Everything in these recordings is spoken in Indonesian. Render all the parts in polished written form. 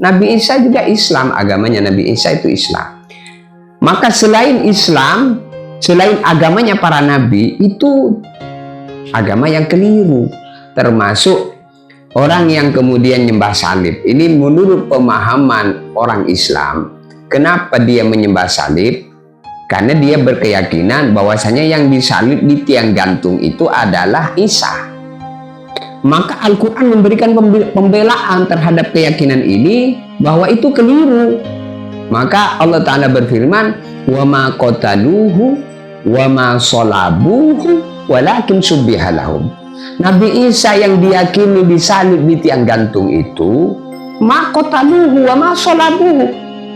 Nabi Isa juga Islam, agamanya Nabi Isa itu Islam. Maka selain Islam, selain agamanya para nabi, itu agama yang keliru. Termasuk orang yang kemudian nyembah salib. Ini menurut pemahaman orang Islam. Kenapa dia menyembah salib? Karena dia berkeyakinan bahwasanya yang disalib di tiang gantung itu adalah Isa. Maka Al-Quran memberikan pembelaan terhadap keyakinan ini bahwa itu keliru. Maka Allah Ta'ala berfirman, wa ma qataluhu wa ma salabuhu walakin syubbiha lahum. Nabi Isa yang diyakini disalib di tiang gantung itu, ma qataluhu wa ma salabuhu.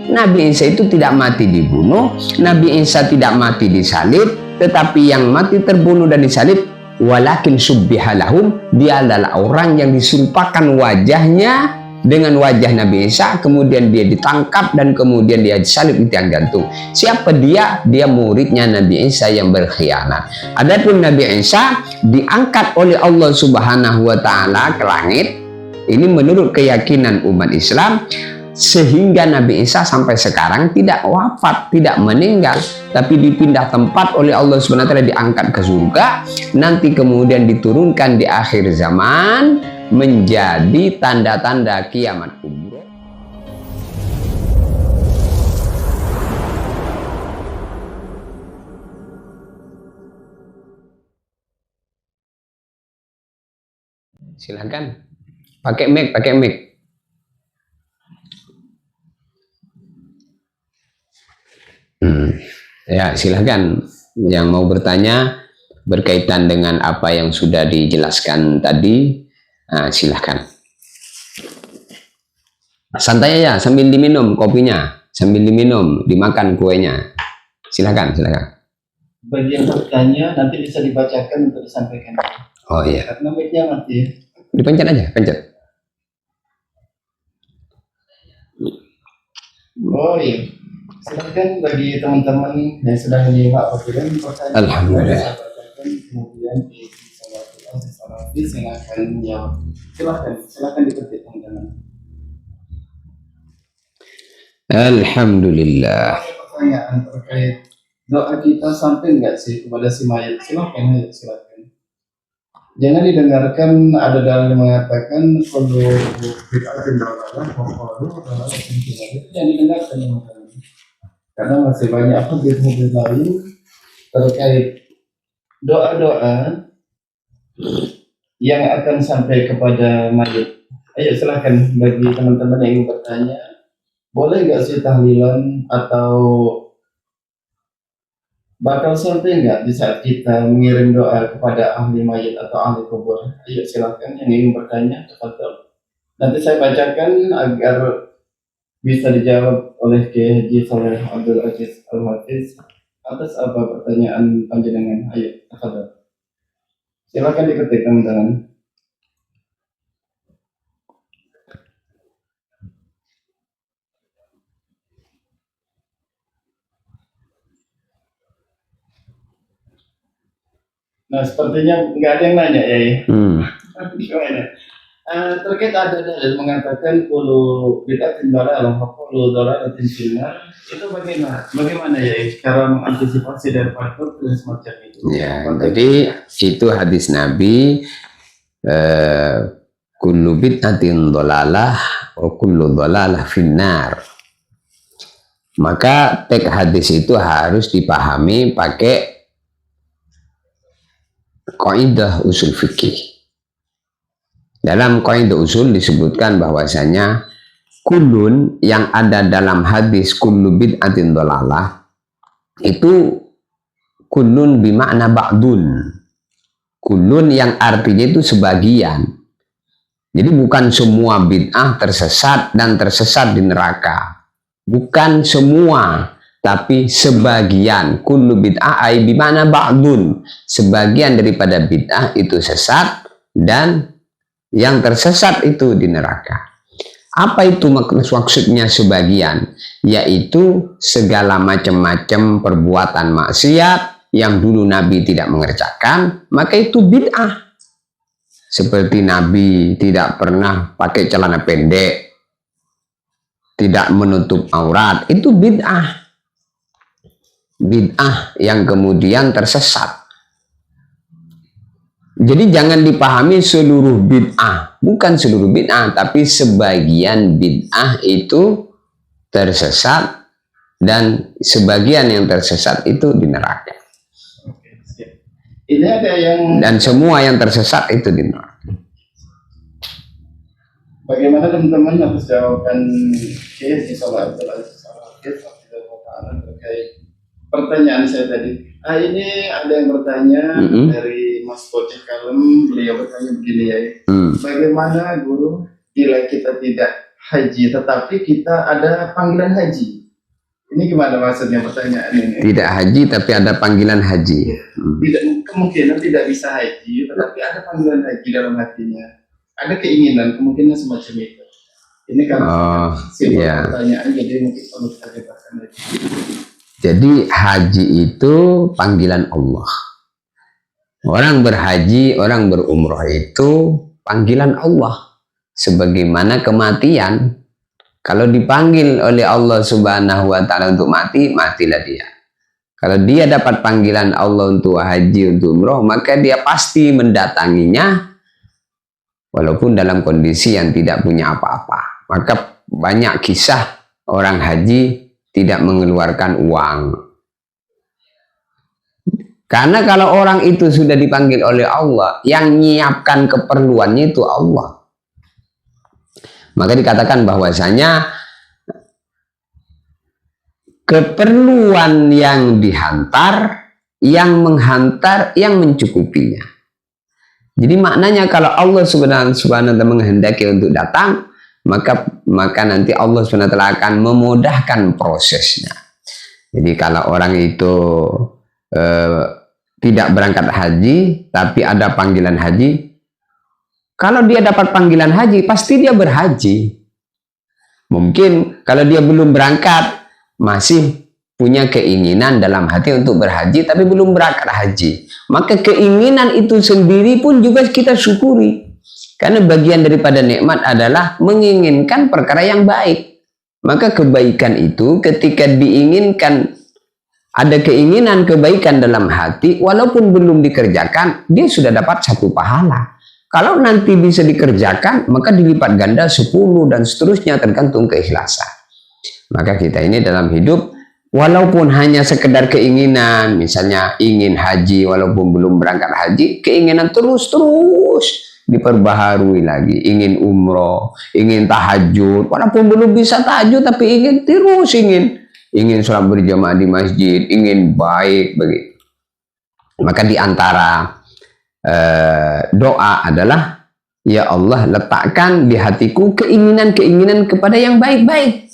Nabi Isa itu tidak mati dibunuh, Nabi Isa tidak mati disalib, tetapi yang mati terbunuh dan disalib, walakin syubbiha lahum, dia adalah orang yang diserupakan wajahnya dengan wajah Nabi Isa, kemudian dia ditangkap dan kemudian dia disalib di tiang gantung. Siapa dia? Dia muridnya Nabi Isa yang berkhianat. Adapun Nabi Isa diangkat oleh Allah Subhanahu wa Ta'ala ke langit. Ini menurut keyakinan umat Islam, sehingga Nabi Isa sampai sekarang tidak wafat, tidak meninggal, tapi dipindah tempat oleh Allah Subhanahu wa Ta'ala, diangkat ke surga, nanti kemudian diturunkan di akhir zaman menjadi tanda-tanda kiamat kubra. Silahkan pakai mic, ya silahkan yang mau bertanya berkaitan dengan apa yang sudah dijelaskan tadi. Nah, silahkan. Santai ya, sambil diminum kopinya, sambil diminum, dimakan kuenya. Silahkan. Bagi yang bertanya, nanti bisa dibacakan untuk disampaikan. Oh iya. Karena mic-nya mati. Dipencet aja, pencet. Oh iya. Silakan bagi teman-teman yang sedang menyimak program pertanyaan. Alhamdulillah. Kemudian yang akan menjawab. Silakan diketik teman-teman. Alhamdulillah. Pertanyaan terkait doa kita sampai enggak sih kepada si mayat? Silakan. Jangan didengarkan ada dalil yang mengatakan kalau bid'atin dalalah dalalah itu jangan didengarkan teman-teman. Karena masih banyak hadis-hadis lain terkait doa-doa yang akan sampai kepada mayat. Ayo silahkan bagi teman-teman yang ingin bertanya, boleh nggak sih tahlilan atau bakal sampai nggak di saat kita mengirim doa kepada ahli mayat atau ahli kubur? Ayo silahkan yang ingin bertanya, cepat. Nanti saya bacakan agar bisa dijawab oleh Kiai Haji Saleh Abdul Aziz Al-Hafiz atas apa pertanyaan panjenengan. Ayo cepat. Silakan diketik teman-teman. Nah, sepertinya nggak ada yang nanya ya. Gimana? Terkait ada dalil mengatakan puluh bid'atin dalalah wa kullu dalalatin finnar. Itu bagaimana ya cara mengantisipasi daripada semacam itu? Ya, jadi itu hadis Nabi, kullu bid'atin dalalah wa kullu dalalah finnar. Maka teks hadis itu harus dipahami pakai kaidah usul fikih. Dalam kaidah usul disebutkan bahwasanya kullun yang ada dalam hadis kullu bid'atin dalalah itu kullun bimakna ba'dun. Kullun yang artinya itu sebagian. Jadi bukan semua bid'ah tersesat dan tersesat di neraka. Bukan semua, tapi sebagian. Kullu bid'ah ay bimakna ba'dun. Sebagian daripada bid'ah itu sesat dan yang tersesat itu di neraka. Apa itu maksudnya sebagian? Yaitu segala macam-macam perbuatan maksiat yang dulu Nabi tidak mengerjakan, maka itu bid'ah. Seperti Nabi tidak pernah pakai celana pendek, tidak menutup aurat, itu bid'ah. Bid'ah yang kemudian tersesat. Jadi jangan dipahami seluruh bid'ah, bukan seluruh bid'ah, tapi sebagian bid'ah itu tersesat dan sebagian yang tersesat itu di neraka. Oke, siap. Ini ada yang Dan semua yang tersesat itu di neraka. bagaimana teman-teman harus jawaban case sholat terkait pertanyaan saya tadi. Ini ada yang bertanya dari Mas Bocah Kalem, beliau bertanya begini ya. Bagaimana guru bila kita tidak haji tetapi kita ada panggilan haji? Ini gimana maksudnya pertanyaan ini? Tidak haji tapi ada panggilan haji. Tidak, kemungkinan tidak bisa haji tetapi ada panggilan haji dalam hatinya. Ada keinginan, kemungkinan semacam itu. Ini kan iya. pertanyaan, jadi mungkin perlu kita jelaskan lagi. Jadi haji itu panggilan Allah. Orang berhaji, orang berumroh itu panggilan Allah. Sebagaimana kematian. Kalau dipanggil oleh Allah Subhanahu wa Ta'ala untuk mati, matilah dia. Kalau dia dapat panggilan Allah untuk haji, untuk umroh, maka dia pasti mendatanginya walaupun dalam kondisi yang tidak punya apa-apa. Maka banyak kisah orang haji tidak mengeluarkan uang. Karena kalau orang itu sudah dipanggil oleh Allah, yang menyiapkan keperluannya itu Allah. Maka dikatakan bahwasanya keperluan yang dihantar, yang menghantar, yang mencukupinya. Jadi maknanya kalau Allah Subhanahu wa Ta'ala menghendaki untuk datang, maka nanti Allah Subhanahu wa Ta'ala akan memudahkan prosesnya. Jadi kalau orang itu tidak berangkat haji tapi ada panggilan haji, kalau dia dapat panggilan haji pasti dia berhaji. Mungkin kalau dia belum berangkat masih punya keinginan dalam hati untuk berhaji tapi belum berangkat haji, maka keinginan itu sendiri pun juga kita syukuri. Karena bagian daripada nikmat adalah menginginkan perkara yang baik. Maka kebaikan itu ketika diinginkan, ada keinginan kebaikan dalam hati, walaupun belum dikerjakan, dia sudah dapat satu pahala. Kalau nanti bisa dikerjakan, maka dilipat ganda 10 dan seterusnya tergantung keikhlasan. Maka kita ini dalam hidup, walaupun hanya sekedar keinginan, misalnya ingin haji walaupun belum berangkat haji, keinginan terus-terus diperbaharui lagi, ingin umroh, ingin tahajud, walaupun belum bisa tahajud tapi ingin terus ingin sholat berjamaah di masjid, ingin baik begitu. Maka di antara doa adalah, ya Allah letakkan di hatiku keinginan-keinginan kepada yang baik-baik.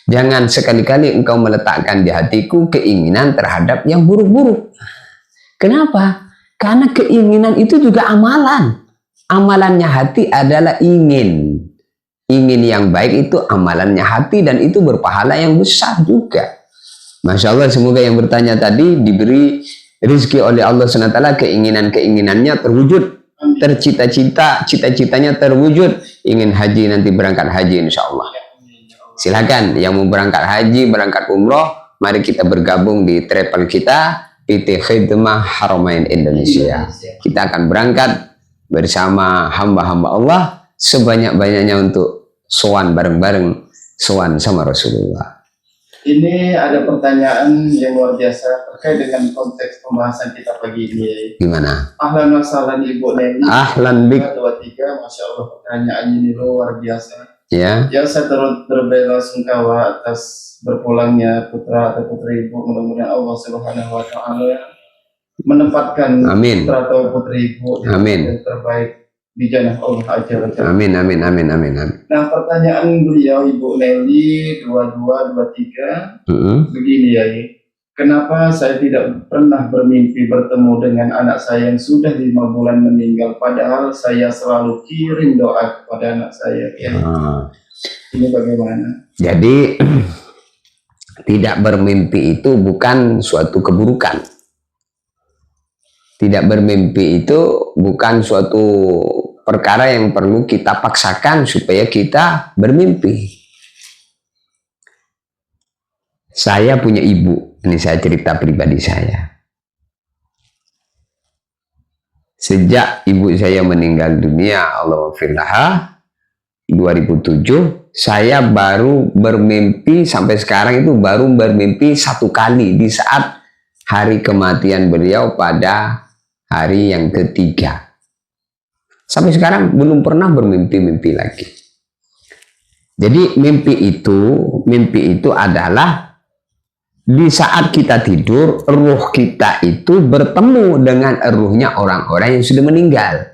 Jangan sekali-kali engkau meletakkan di hatiku keinginan terhadap yang buruk-buruk. Kenapa? Karena keinginan itu juga amalan. Amalannya hati adalah ingin. Ingin yang baik itu amalannya hati dan itu berpahala yang besar juga. Masya Allah, semoga yang bertanya tadi diberi rezeki oleh Allah SWT, keinginan-keinginannya terwujud, tercita-cita, cita-citanya terwujud, ingin haji nanti berangkat haji insya Allah. Silakan yang mau berangkat haji, berangkat umroh, mari kita bergabung di travel kita PT Khidmah Haramain Indonesia. Kita akan berangkat bersama hamba-hamba Allah sebanyak-banyaknya untuk sowan bareng-bareng, sowan sama Rasulullah. Ini ada pertanyaan yang luar biasa terkait dengan konteks pembahasan kita pagi ini. Gimana? Ahlan wa sahlan Ibu Neni. Ahlan bik. 23, Masya Allah pertanyaannya ini luar biasa. Ya. Ya, saya turut berbela-sungkawa atas berpulangnya putra atau putri Ibu. Mudah-mudahan Allah Subhanahu wa Ta'ala menempatkan Amin. putra atau putri Ibu yang terbaik di jannah Allah Azza wa Jalla. Amin, amin, amin, amin, amin. Nah, pertanyaan beliau Ibu Nelly 2223 begini ya, kenapa saya tidak pernah bermimpi bertemu dengan anak saya yang sudah 5 bulan meninggal, padahal saya selalu kirim doa kepada anak saya ya. Ini bagaimana? Jadi tidak bermimpi itu bukan suatu keburukan. Tidak bermimpi itu bukan suatu perkara yang perlu kita paksakan supaya kita bermimpi. Saya punya ibu, ini saya cerita pribadi saya. Sejak ibu saya meninggal dunia, Allah firlaha, 2007, saya baru bermimpi sampai sekarang itu baru bermimpi 1 kali di saat hari kematian beliau pada hari yang ketiga. Sampai sekarang belum pernah bermimpi-mimpi lagi. Jadi mimpi itu adalah di saat kita tidur, ruh kita itu bertemu dengan ruhnya orang-orang yang sudah meninggal.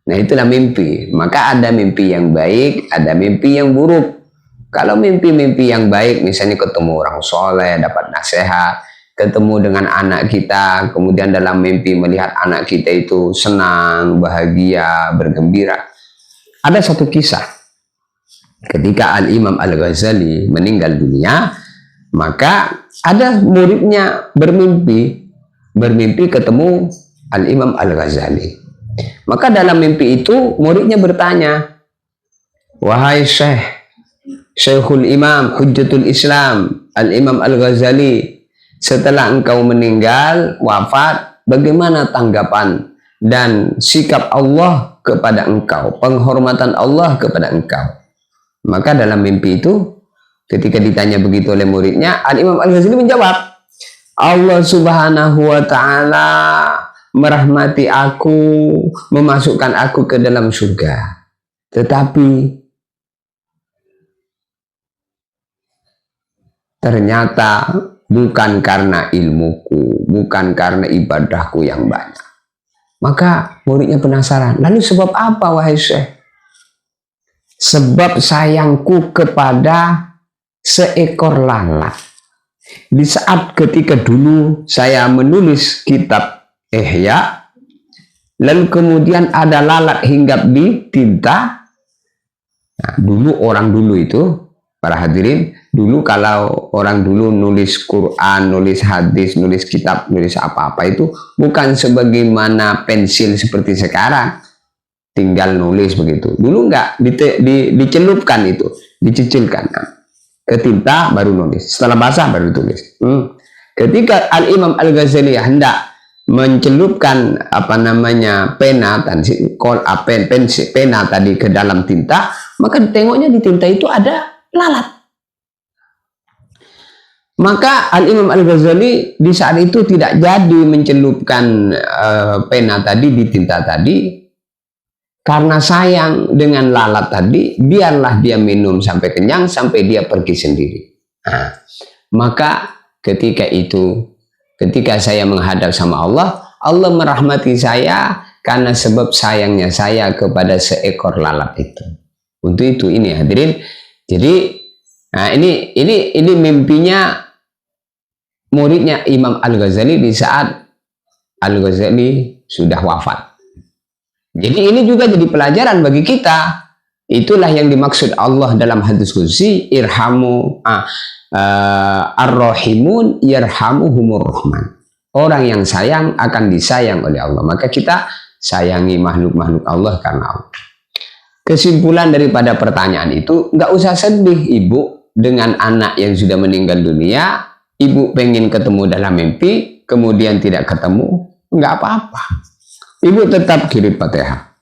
Nah, itulah mimpi. Maka ada mimpi yang baik, ada mimpi yang buruk. Kalau mimpi-mimpi yang baik, misalnya ketemu orang soleh, dapat nasihat, ketemu dengan anak kita, kemudian dalam mimpi melihat anak kita itu senang, bahagia, bergembira. Ada satu kisah. Ketika Al-Imam Al-Ghazali meninggal dunia, maka ada muridnya bermimpi ketemu Al-Imam Al-Ghazali. Maka dalam mimpi itu muridnya bertanya, "Wahai Syekhul Imam, Hujjatul Islam, Al-Imam Al-Ghazali, setelah engkau meninggal, wafat, bagaimana tanggapan dan sikap Allah kepada engkau, penghormatan Allah kepada engkau?" Maka dalam mimpi itu, ketika ditanya begitu oleh muridnya, Al-Imam Al-Ghazali menjawab, "Allah Subhanahu wa Ta'ala merahmati aku, memasukkan aku ke dalam surga. Tetapi ternyata bukan karena ilmuku, bukan karena ibadahku yang banyak." Maka muridnya penasaran, lalu sebab apa wahai Syekh? Sebab sayangku kepada seekor lalat. Di saat ketika dulu saya menulis kitab Ihya, lalu kemudian ada lalat hinggap di tinta. Nah, dulu orang dulu itu, para hadirin, dulu kalau orang dulu nulis Quran, nulis hadis, nulis kitab, nulis apa-apa itu bukan sebagaimana pensil seperti sekarang. Tinggal nulis begitu. Dulu enggak, dicelupkan itu, dicicilkan ke tinta baru nulis. Setelah basah baru tulis. Ketika Al-Imam Al-Ghazali hendak mencelupkan pena tadi ke dalam tinta, maka tengoknya di tinta itu ada lalat. Maka Al-Imam Al-Ghazali di saat itu tidak jadi mencelupkan pena tadi di tinta tadi. Karena sayang dengan lalat tadi, biarlah dia minum sampai kenyang, sampai dia pergi sendiri. Nah, maka ketika saya menghadap sama Allah, Allah merahmati saya karena sebab sayangnya saya kepada seekor lalat itu. Untuk itu ini hadirin. Jadi, nah ini mimpinya muridnya Imam Al-Ghazali di saat Al-Ghazali sudah wafat. Jadi ini juga jadi pelajaran bagi kita. Itulah yang dimaksud Allah dalam hadis qudsi, irhamu ar-rahimun yarhamuhumur rahman. Orang yang sayang akan disayang oleh Allah. Maka kita sayangi makhluk-makhluk Allah karena Allah. Kesimpulan daripada pertanyaan itu, nggak usah sedih ibu dengan anak yang sudah meninggal dunia. Ibu pengen ketemu dalam mimpi, kemudian tidak ketemu, nggak apa-apa. Ibu tetap kirim Fatihah.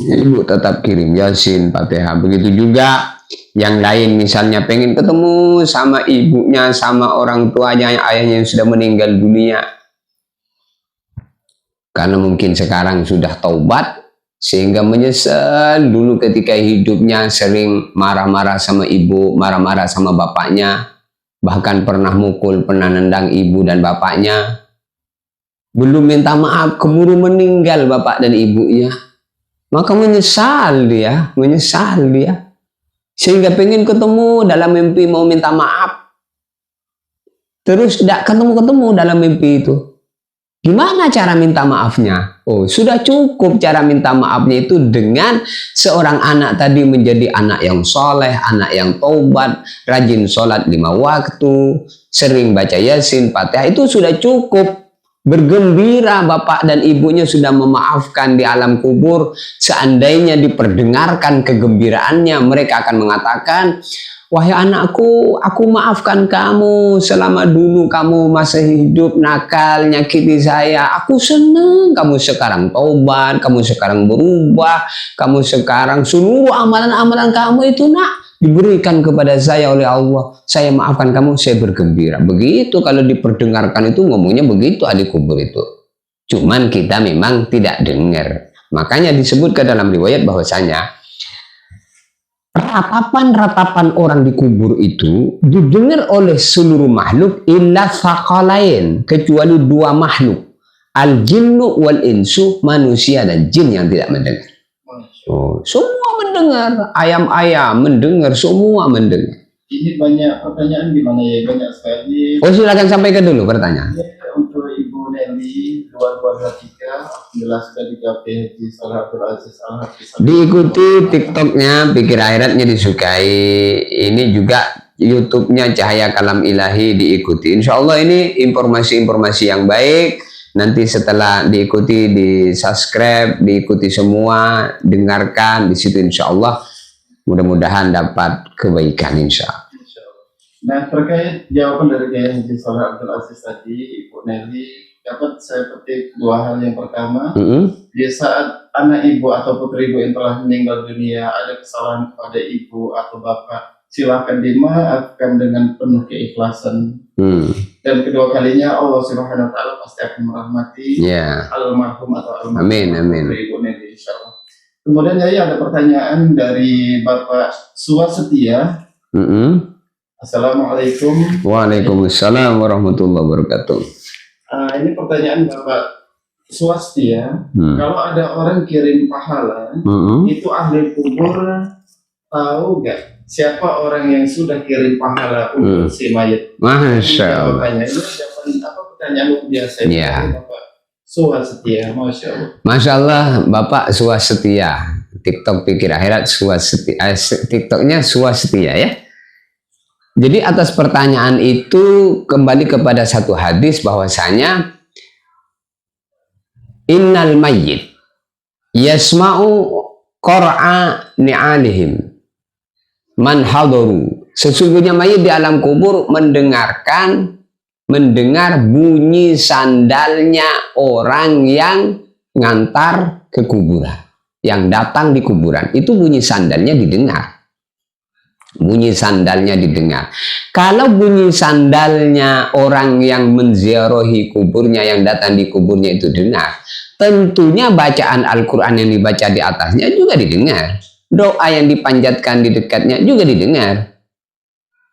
Ibu tetap kirim Yasin, Fatihah. Begitu juga yang lain, misalnya pengen ketemu sama ibunya, sama orang tuanya, ayahnya yang sudah meninggal dunia. Karena mungkin sekarang sudah taubat, sehingga menyesal dulu ketika hidupnya sering marah-marah sama ibu, marah-marah sama bapaknya, bahkan pernah mukul, pernah nendang ibu dan bapaknya. Belum minta maaf, keburu meninggal bapak dan ibunya. Maka menyesal dia. Sehingga pengen ketemu dalam mimpi, mau minta maaf. Terus tidak ketemu-ketemu dalam mimpi itu. Gimana cara minta maafnya? Oh, sudah cukup cara minta maafnya itu dengan seorang anak tadi menjadi anak yang soleh, anak yang taubat, rajin sholat 5 waktu, sering baca Yasin, Fatihah, itu sudah cukup. Bergembira bapak dan ibunya sudah memaafkan di alam kubur. Seandainya diperdengarkan kegembiraannya, mereka akan mengatakan, wahai anakku, aku maafkan kamu selama dulu kamu masih hidup nakal, nyakiti saya. Aku senang kamu sekarang taubat, kamu sekarang berubah, kamu sekarang seluruh amalan-amalan kamu itu nak diberikan kepada saya oleh Allah. Saya maafkan kamu, saya bergembira. Begitu kalau diperdengarkan itu ngomongnya begitu ahli kubur itu. Cuman kita memang tidak dengar. Makanya disebutkan dalam riwayat bahwasanya ratapan-ratapan orang di kubur itu didengar oleh seluruh makhluk illa thaqalain, kecuali dua makhluk, al jinnu wal insu, manusia dan jin yang tidak mendengar. Oh, semua mendengar, ayam-ayam mendengar, semua mendengar. Ini banyak pertanyaan gimana ya, banyak sekali. Oh, silakan sampaikan dulu pertanyaan. Untuk Ibu Nelly 2223, alhamdulillah sudah dijawab Haji Shalih Abdul Aziz Al-Hafiz. Diikuti TikToknya Pikir Akhiratnya disukai, ini juga YouTube-nya Cahaya Kalam Ilahi diikuti. Insya Allah ini informasi-informasi yang baik. Nanti setelah diikuti, di subscribe, diikuti semua, dengarkan di situ. Insya Allah mudah-mudahan dapat kebaikan insya Allah. Nah, terkait jawaban dari Haji Shalih Abdul Aziz tadi, Ibu Nelly, dapat saya petik dua hal. Yang pertama, di saat anak ibu atau putri ibu yang telah meninggal dunia ada kesalahan kepada ibu atau bapak, silakan dimaafkan dengan penuh keikhlasan. Dan kedua kalinya Allah Subhanahu wa taala pasti akan merahmati almarhum atau almarhum. Amin. Ibu Nelly, insyaallah. Kemudian ya ada pertanyaan dari Bapak Suwasetia. Assalamualaikum. Waalaikumsalam warahmatullahi wabarakatuh. Ini pertanyaan Bapak Suwasetia. Kalau ada orang kirim pahala, itu ahli kubur tahu gak siapa orang yang sudah kirim pahala untuk si mayat? Masya Allah. Ini pertanyaan biasa dari Bapak Suwasetia. Masya Allah. Masya Allah, Bapak Suwasetia. TikTok Pikir Akhirat Suwasetia. TikToknya Suwasetia ya. Jadi atas pertanyaan itu kembali kepada satu hadis bahwasanya innal mayyit yasma'u qara'a ni'alihim man hadaru. Sesungguhnya mayit di alam kubur mendengar bunyi sandalnya orang yang ngantar ke kuburan, yang datang di kuburan. Itu bunyi sandalnya didengar. Bunyi sandalnya didengar. Kalau bunyi sandalnya orang yang menziarahi kuburnya, yang datang di kuburnya itu dengar, tentunya bacaan Al-Quran yang dibaca di atasnya juga didengar. Doa yang dipanjatkan di dekatnya juga didengar.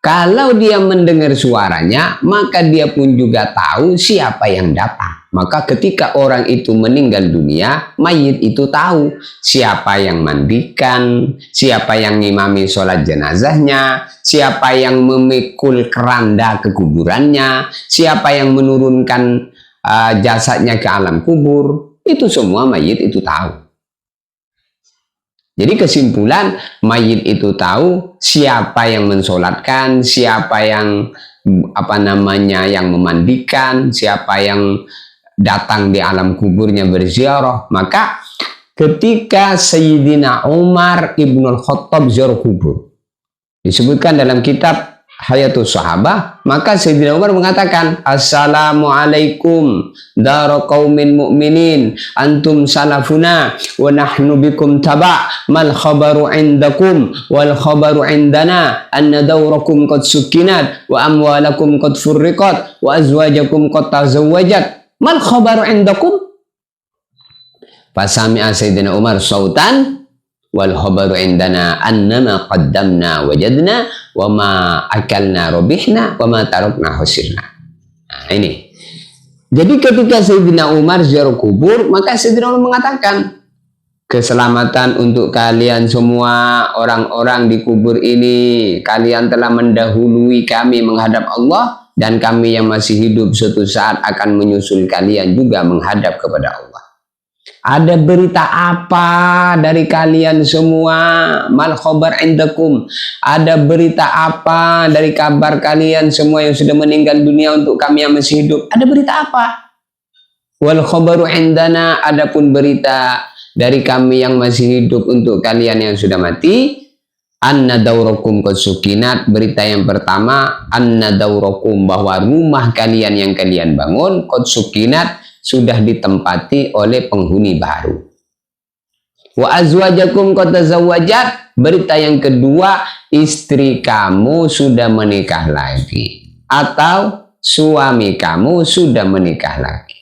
Kalau dia mendengar suaranya, maka dia pun juga tahu siapa yang datang. Maka ketika orang itu meninggal dunia, mayit itu tahu siapa yang mandikan, siapa yang ngimami sholat jenazahnya, siapa yang memikul keranda ke kuburannya, siapa yang menurunkan jasadnya ke alam kubur. Itu semua mayit itu tahu. Jadi kesimpulan, mayit itu tahu siapa yang mensolatkan, siapa yang yang memandikan, siapa yang datang di alam kuburnya berziarah. Maka ketika Sayyidina Umar Ibnul Khattab ziarah kubur, disebutkan dalam kitab Hayatus Sahabah, maka Sayyidina Umar mengatakan, Assalamualaikum dara qaumin mu'minin, antum salafuna wa nahnu bikum taba, mal khabaru indakum wal khabaru indana, anna dawrakum qad sukinat wa amwalakum qad furriqat wa azwajakum qad tazawwajat, mal khabaru indakum. Fasami'a Sayyidina Umar sautan, wal khabaru indana annama qaddamna wajadna wa ma akalna robihna wa ma tarokna khusirna. Nah, ini. Jadi ketika Sayyidina Umar ziarah kubur, maka Sayyidina Umar mengatakan, keselamatan untuk kalian semua orang-orang di kubur ini. Kalian telah mendahului kami menghadap Allah, dan kami yang masih hidup suatu saat akan menyusul kalian juga menghadap kepada Allah. Ada berita apa dari kalian semua? Mal khabar indakum. Ada berita apa dari kabar kalian semua yang sudah meninggal dunia untuk kami yang masih hidup? Ada berita apa? Wal khabaru indana. Adapun berita dari kami yang masih hidup untuk kalian yang sudah mati. anna daurakum qad sukinat. Berita yang pertama, anna daurakum, bahwa rumah kalian yang kalian bangun qad sukinat, sudah ditempati oleh penghuni baru. Wa azwajakum qad tazawwajat. Berita yang kedua, istri kamu sudah menikah lagi atau suami kamu sudah menikah lagi.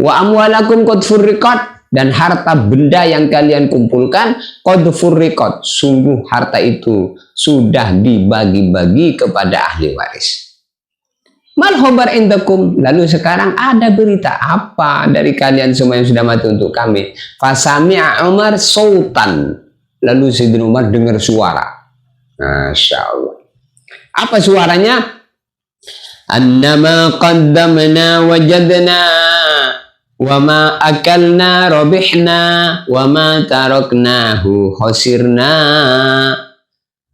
Wa amwalakum qad furriqat, dan harta benda yang kalian kumpulkan qad furriqat, sungguh harta itu sudah dibagi-bagi kepada ahli waris. Mal khobar indakum, lalu sekarang ada berita apa dari kalian semua yang sudah mati untuk kami? Fasami'a Umar sautan, lalu Sayyidina Umar dengar suara. Masya Allah. Apa suaranya? Annama qaddamna wajadna wa ma akalna rabihna wa ma taraknahu khasirna.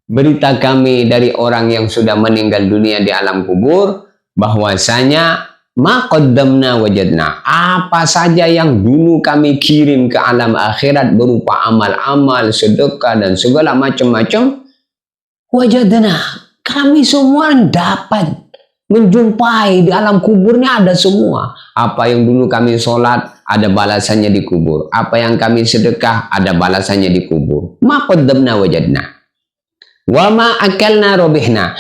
Berita kami dari orang yang sudah meninggal dunia di alam kubur, bahwasanya ma qaddamna wajadna, apa saja yang dulu kami kirim ke alam akhirat berupa amal-amal, sedekah dan segala macam-macam, wajadna, kami semua dapat menjumpai di alam kuburnya, ada semua. Apa yang dulu kami sholat, ada balasannya di kubur. Apa yang kami sedekah, ada balasannya di kubur. Ma qaddamna wajadna wa ma akalna robihna.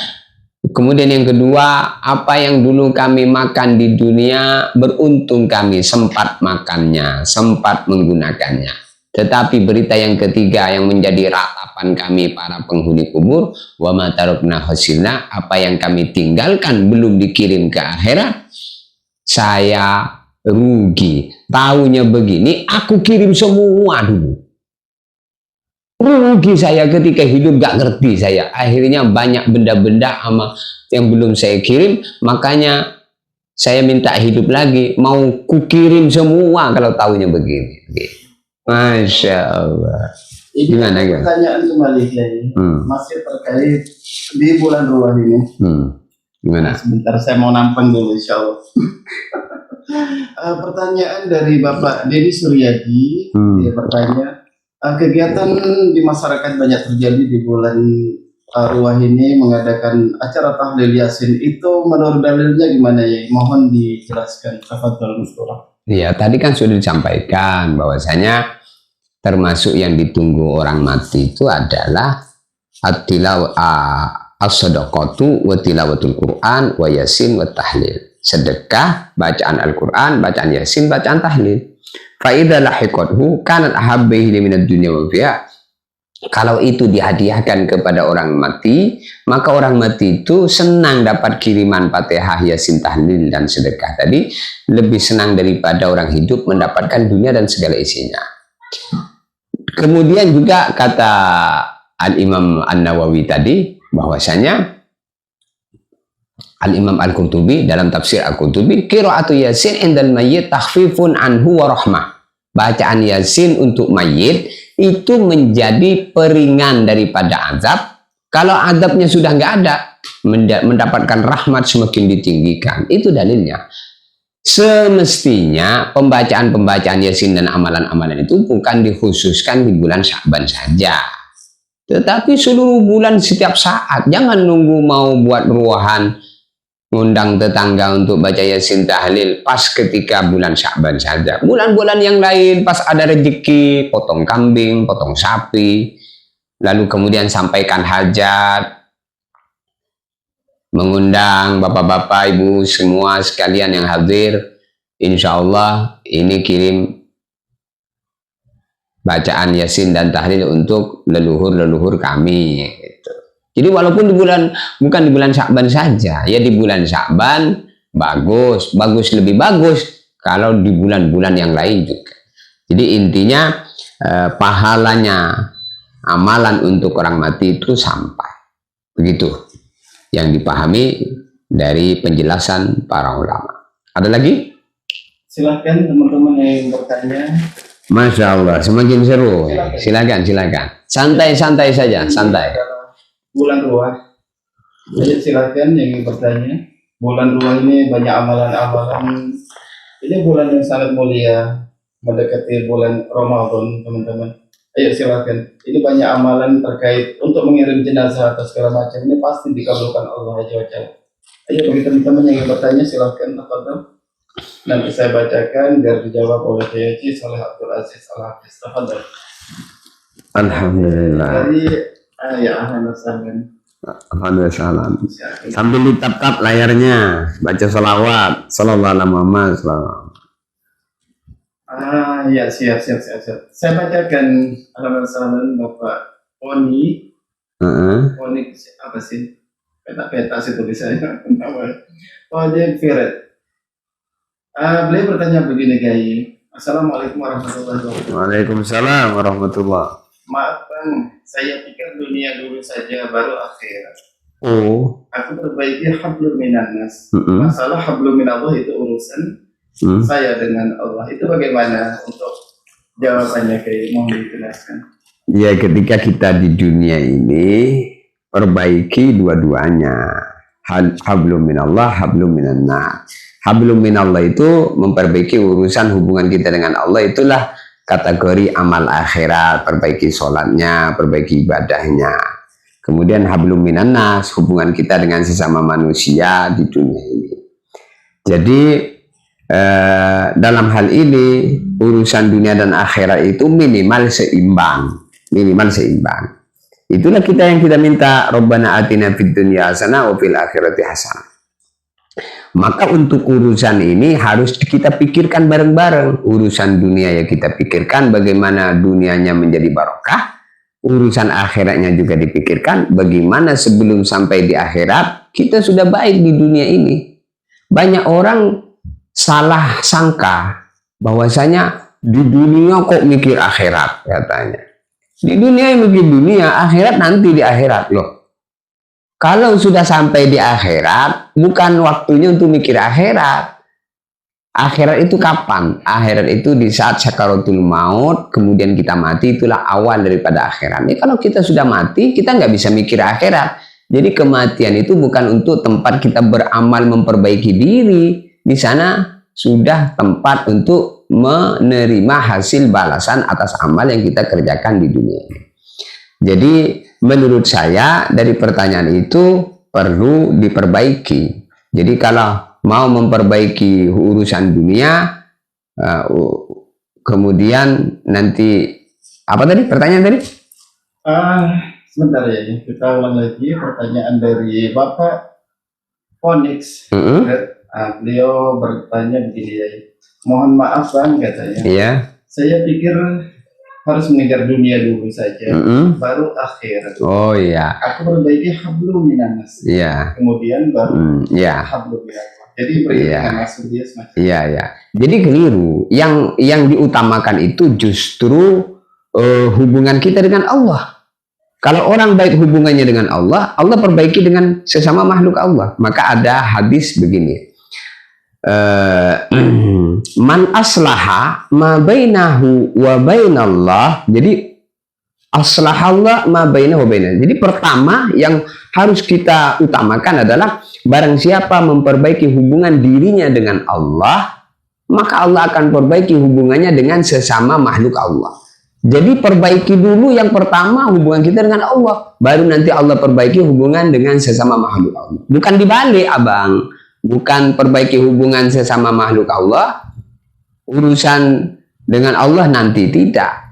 Kemudian yang kedua, apa yang dulu kami makan di dunia, beruntung kami sempat makannya, sempat menggunakannya. Tetapi berita yang ketiga yang menjadi ratapan kami para penghuni kubur, wa ma tarakna hasilna, apa yang kami tinggalkan belum dikirim ke akhirat, saya rugi. Taunya begini, aku kirim semua dulu. Rugi saya ketika hidup, gak ngerti saya. Akhirnya banyak benda-benda yang belum saya kirim, makanya saya minta hidup lagi, mau kukirim semua kalau taunya begini. Masya Allah. Gimana ya? Pertanyaan kembali Kiai, masih terkait di bulan Ruah ini. Gimana? Sebentar, saya mau nampang dulu, insya Allah. Pertanyaan dari Bapak Dedi Suryadi, dia bertanya, kegiatan di masyarakat banyak terjadi di bulan Ruah ini mengadakan acara tahlil Yasin, itu menurut dalilnya gimana ya? Mohon dijelaskan. Tafadhol Mustura. Iya, tadi kan sudah disampaikan bahwasanya termasuk yang ditunggu orang mati itu adalah as-sadaqatu wa tilawatul Quran wa yasin wa tahlil. Sedekah, bacaan Al-Quran, bacaan Yasin, bacaan tahlil. Fa idza lahiqathu kanat ahabbihi minad dunya wa fiha. Kalau itu dihadiahkan kepada orang mati, maka orang mati itu senang dapat kiriman Fatihah, Yasin, tahlil dan sedekah tadi, lebih senang daripada orang hidup mendapatkan dunia dan segala isinya. Kemudian juga kata Al-Imam An-Nawawi tadi, bahwasanya Al-Imam Al-Qurtubi dalam tafsir Al-Qurtubi, qiraatu Yasin indal mayyit takhfifun anhu wa rahmah. Bacaan Yasin untuk mayit itu menjadi peringan daripada azab. Kalau azabnya sudah nggak ada, mendapatkan rahmat semakin ditinggikan. Itu dalilnya. Semestinya pembacaan-pembacaan Yasin dan amalan-amalan itu bukan dikhususkan di bulan Sya'ban saja, tetapi seluruh bulan setiap saat. Jangan nunggu mau buat ruahan, ngundang tetangga untuk baca Yasin tahlil pas ketika bulan Sya'ban saja. Bulan-bulan yang lain pas ada rezeki, potong kambing, potong sapi, lalu kemudian sampaikan hajat, mengundang bapak-bapak, ibu semua sekalian yang hadir. Insya Allah ini kirim bacaan Yasin dan tahlil untuk leluhur-leluhur kami gitu. Jadi walaupun bukan di bulan Sya'ban saja, ya di bulan Sya'ban bagus lebih bagus kalau di bulan-bulan yang lain juga. Jadi intinya pahalanya amalan untuk orang mati itu sampai. Begitu yang dipahami dari penjelasan para ulama. Ada lagi? Silakan teman-teman yang bertanya. Masya Allah, semakin seru. Silakan. Santai-santai saja, santai. Bulan Ruah. Jadi silakan yang ingin bertanya. Bulan Ruah ini banyak amalan-amalan. Ini bulan yang sangat mulia, mendekati bulan Ramadan, teman-teman. Ayo silakan. Ini banyak amalan terkait untuk mengirim jenazah atau segala macam. Ini pasti dikabulkan Allah Azza wa Jalla. Ayo bagi teman-teman yang ingin bertanya silahkan tafadhol. Nanti saya bacakan biar dijawab oleh Kiai Haji Saleh Abdul Aziz Al-Hafiz. Tafadhol. Alhamdulillah. Dari ya ahlan wa sahlan. Alhamdulillah. Sambil ditap-tap layarnya, baca salawat, sallallahu alaihi Muhammad, sallallahu. Ya siap. Saya bacakan ahlan wa sahlan Bapak Poni. Poni apa sih? Peta sih tulisannya. Project Firet. Beliau bertanya begini, Kiai. Assalamualaikum warahmatullahi wabarakatuh. Waalaikumsalam warahmatullah. Maaf Bang, saya pikir dunia dulu saja baru akhirat. Oh. Aku perbaiki hablum minannas. Masalah hablum minallah itu urusan saya dengan Allah. Itu bagaimana untuk jawabannya, Kiai? Mohon dijelaskan. Ya, ketika kita di dunia ini perbaiki dua-duanya. Hablum minallah, hablum minannas. Hablum minallah itu memperbaiki urusan hubungan kita dengan Allah, itulah kategori amal akhirat, perbaiki sholatnya, perbaiki ibadahnya. Kemudian hablum minannas, hubungan kita dengan sesama manusia di dunia ini. Jadi dalam hal ini urusan dunia dan akhirat itu minimal seimbang. Itulah kita yang kita minta, Rabbana atina fid dunya hasanah wa fil akhirati hasanah. Maka untuk urusan ini harus kita pikirkan bareng-bareng. Urusan dunia ya kita pikirkan bagaimana dunianya menjadi barokah. Urusan akhiratnya juga dipikirkan bagaimana sebelum sampai di akhirat kita sudah baik di dunia ini. Banyak orang salah sangka bahwasanya di dunia kok mikir akhirat katanya. Di dunia yang mikir dunia, akhirat nanti di akhirat loh. Kalau sudah sampai di akhirat, bukan waktunya untuk mikir akhirat. Akhirat itu kapan? Akhirat itu di saat sakaratul maut, kemudian kita mati, itulah awal daripada akhirat. Jadi kalau kita sudah mati, kita nggak bisa mikir akhirat. Jadi kematian itu bukan untuk tempat kita beramal memperbaiki diri. Di sana sudah tempat untuk menerima hasil balasan atas amal yang kita kerjakan di dunia ini. Jadi menurut saya dari pertanyaan itu perlu diperbaiki. Jadi kalau mau memperbaiki urusan dunia, kemudian nanti apa tadi pertanyaan tadi? Sebentar ya, kita ulang lagi pertanyaan dari Bapak Phoenix. Beliau bertanya begini ya, mohon maaf Bang katanya. Iya. Saya pikir harus mengejar dunia dulu saja, baru akhirat. Oh iya. Aku perbaiki hablum minannas. Iya. Kemudian baru hablum minallah. Jadi maksud dia semacam. Iya. Jadi keliru. Yang diutamakan itu justru hubungan kita dengan Allah. Kalau orang baik hubungannya dengan Allah, Allah perbaiki dengan sesama makhluk Allah. Maka ada hadis begini. Man aslaha ma bainahu wa bainallah. Jadi aslahallah ma bainahu wa bainallah. Jadi pertama yang harus kita utamakan adalah barang siapa memperbaiki hubungan dirinya dengan Allah, maka Allah akan perbaiki hubungannya dengan sesama makhluk Allah. Jadi perbaiki dulu yang pertama hubungan kita dengan Allah, baru nanti Allah perbaiki hubungan dengan sesama makhluk Allah. Bukan dibalik, Abang. Bukan perbaiki hubungan sesama makhluk Allah, urusan dengan Allah nanti, tidak.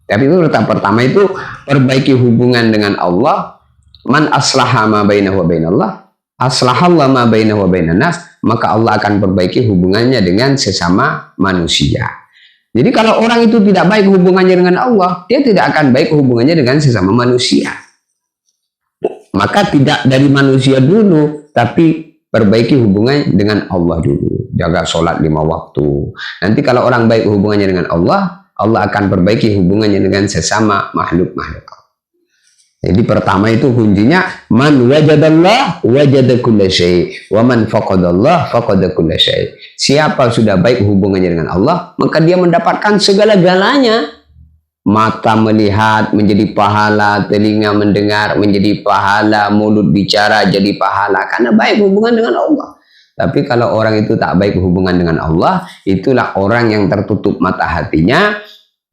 Tapi itu tetap pertama itu perbaiki hubungan dengan Allah. Man aslaha ma bainahu wa bainallah, aslahallah ma bainahu wa bainan-nas, maka Allah akan perbaiki hubungannya dengan sesama manusia. Jadi kalau orang itu tidak baik hubungannya dengan Allah, dia tidak akan baik hubungannya dengan sesama manusia. Maka tidak dari manusia dulu, tapi perbaiki hubungan dengan Allah dulu. Jaga sholat 5 waktu. Nanti kalau orang baik hubungannya dengan Allah, Allah akan perbaiki hubungannya dengan sesama makhluk-makhluk Allah. Jadi pertama itu kuncinya, man wajadallah wajada kulla syai' wa man faqadallah faqada kulla syai'. Siapa sudah baik hubungannya dengan Allah, maka dia mendapatkan segala-galanya. Mata melihat menjadi pahala, telinga mendengar menjadi pahala, mulut bicara jadi pahala karena baik hubungan dengan Allah. Tapi kalau orang itu tak baik hubungan dengan Allah, itulah orang yang tertutup mata hatinya,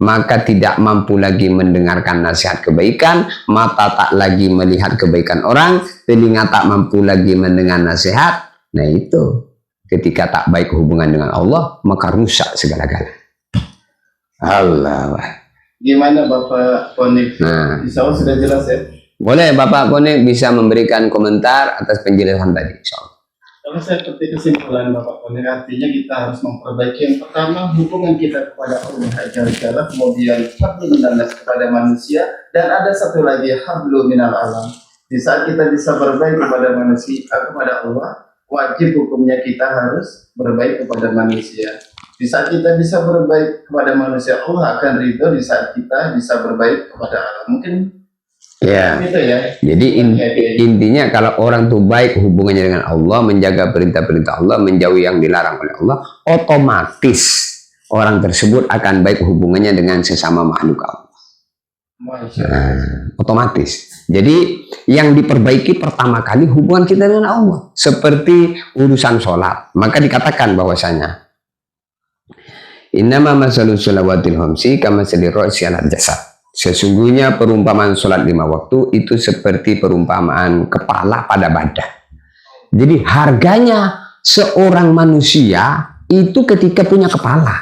maka tidak mampu lagi mendengarkan nasihat kebaikan, mata tak lagi melihat kebaikan orang, telinga tak mampu lagi mendengar nasihat. Nah itu, ketika tak baik hubungan dengan Allah, maka rusak segala-galanya. Allah. Gimana Bapak Konik? Nah, Insya Allah sudah jelas ya. boleh Bapak Konik bisa memberikan komentar atas penjelasan tadi, insya Allah. Kalau saya petik kesimpulan Bapak Konik, artinya kita harus memperbaiki yang pertama hubungan kita kepada Allah Jalla, kemudian hablu minallah kepada manusia, dan ada satu lagi hablu minal alam. Di saat kita bisa berbaik kepada manusia, kepada Allah, wajib hukumnya kita harus berbaik kepada manusia. Di saat kita bisa berbaik kepada manusia, Allah akan ridho di saat kita bisa berbaik kepada Allah. Mungkin Ya. gitu ya. Jadi intinya kalau orang tuh baik hubungannya dengan Allah, menjaga perintah-perintah Allah, menjauhi yang dilarang oleh Allah, otomatis orang tersebut akan baik hubungannya dengan sesama makhluk Allah. Otomatis. Jadi yang diperbaiki pertama kali hubungan kita dengan Allah, seperti urusan sholat. Maka dikatakan bahwasanya innama masalul sholawatil khamsi kamasali ra'si 'alal jasad. Sesungguhnya perumpamaan sholat 5 waktu itu seperti perumpamaan kepala pada badan. Jadi harganya seorang manusia itu ketika punya kepala.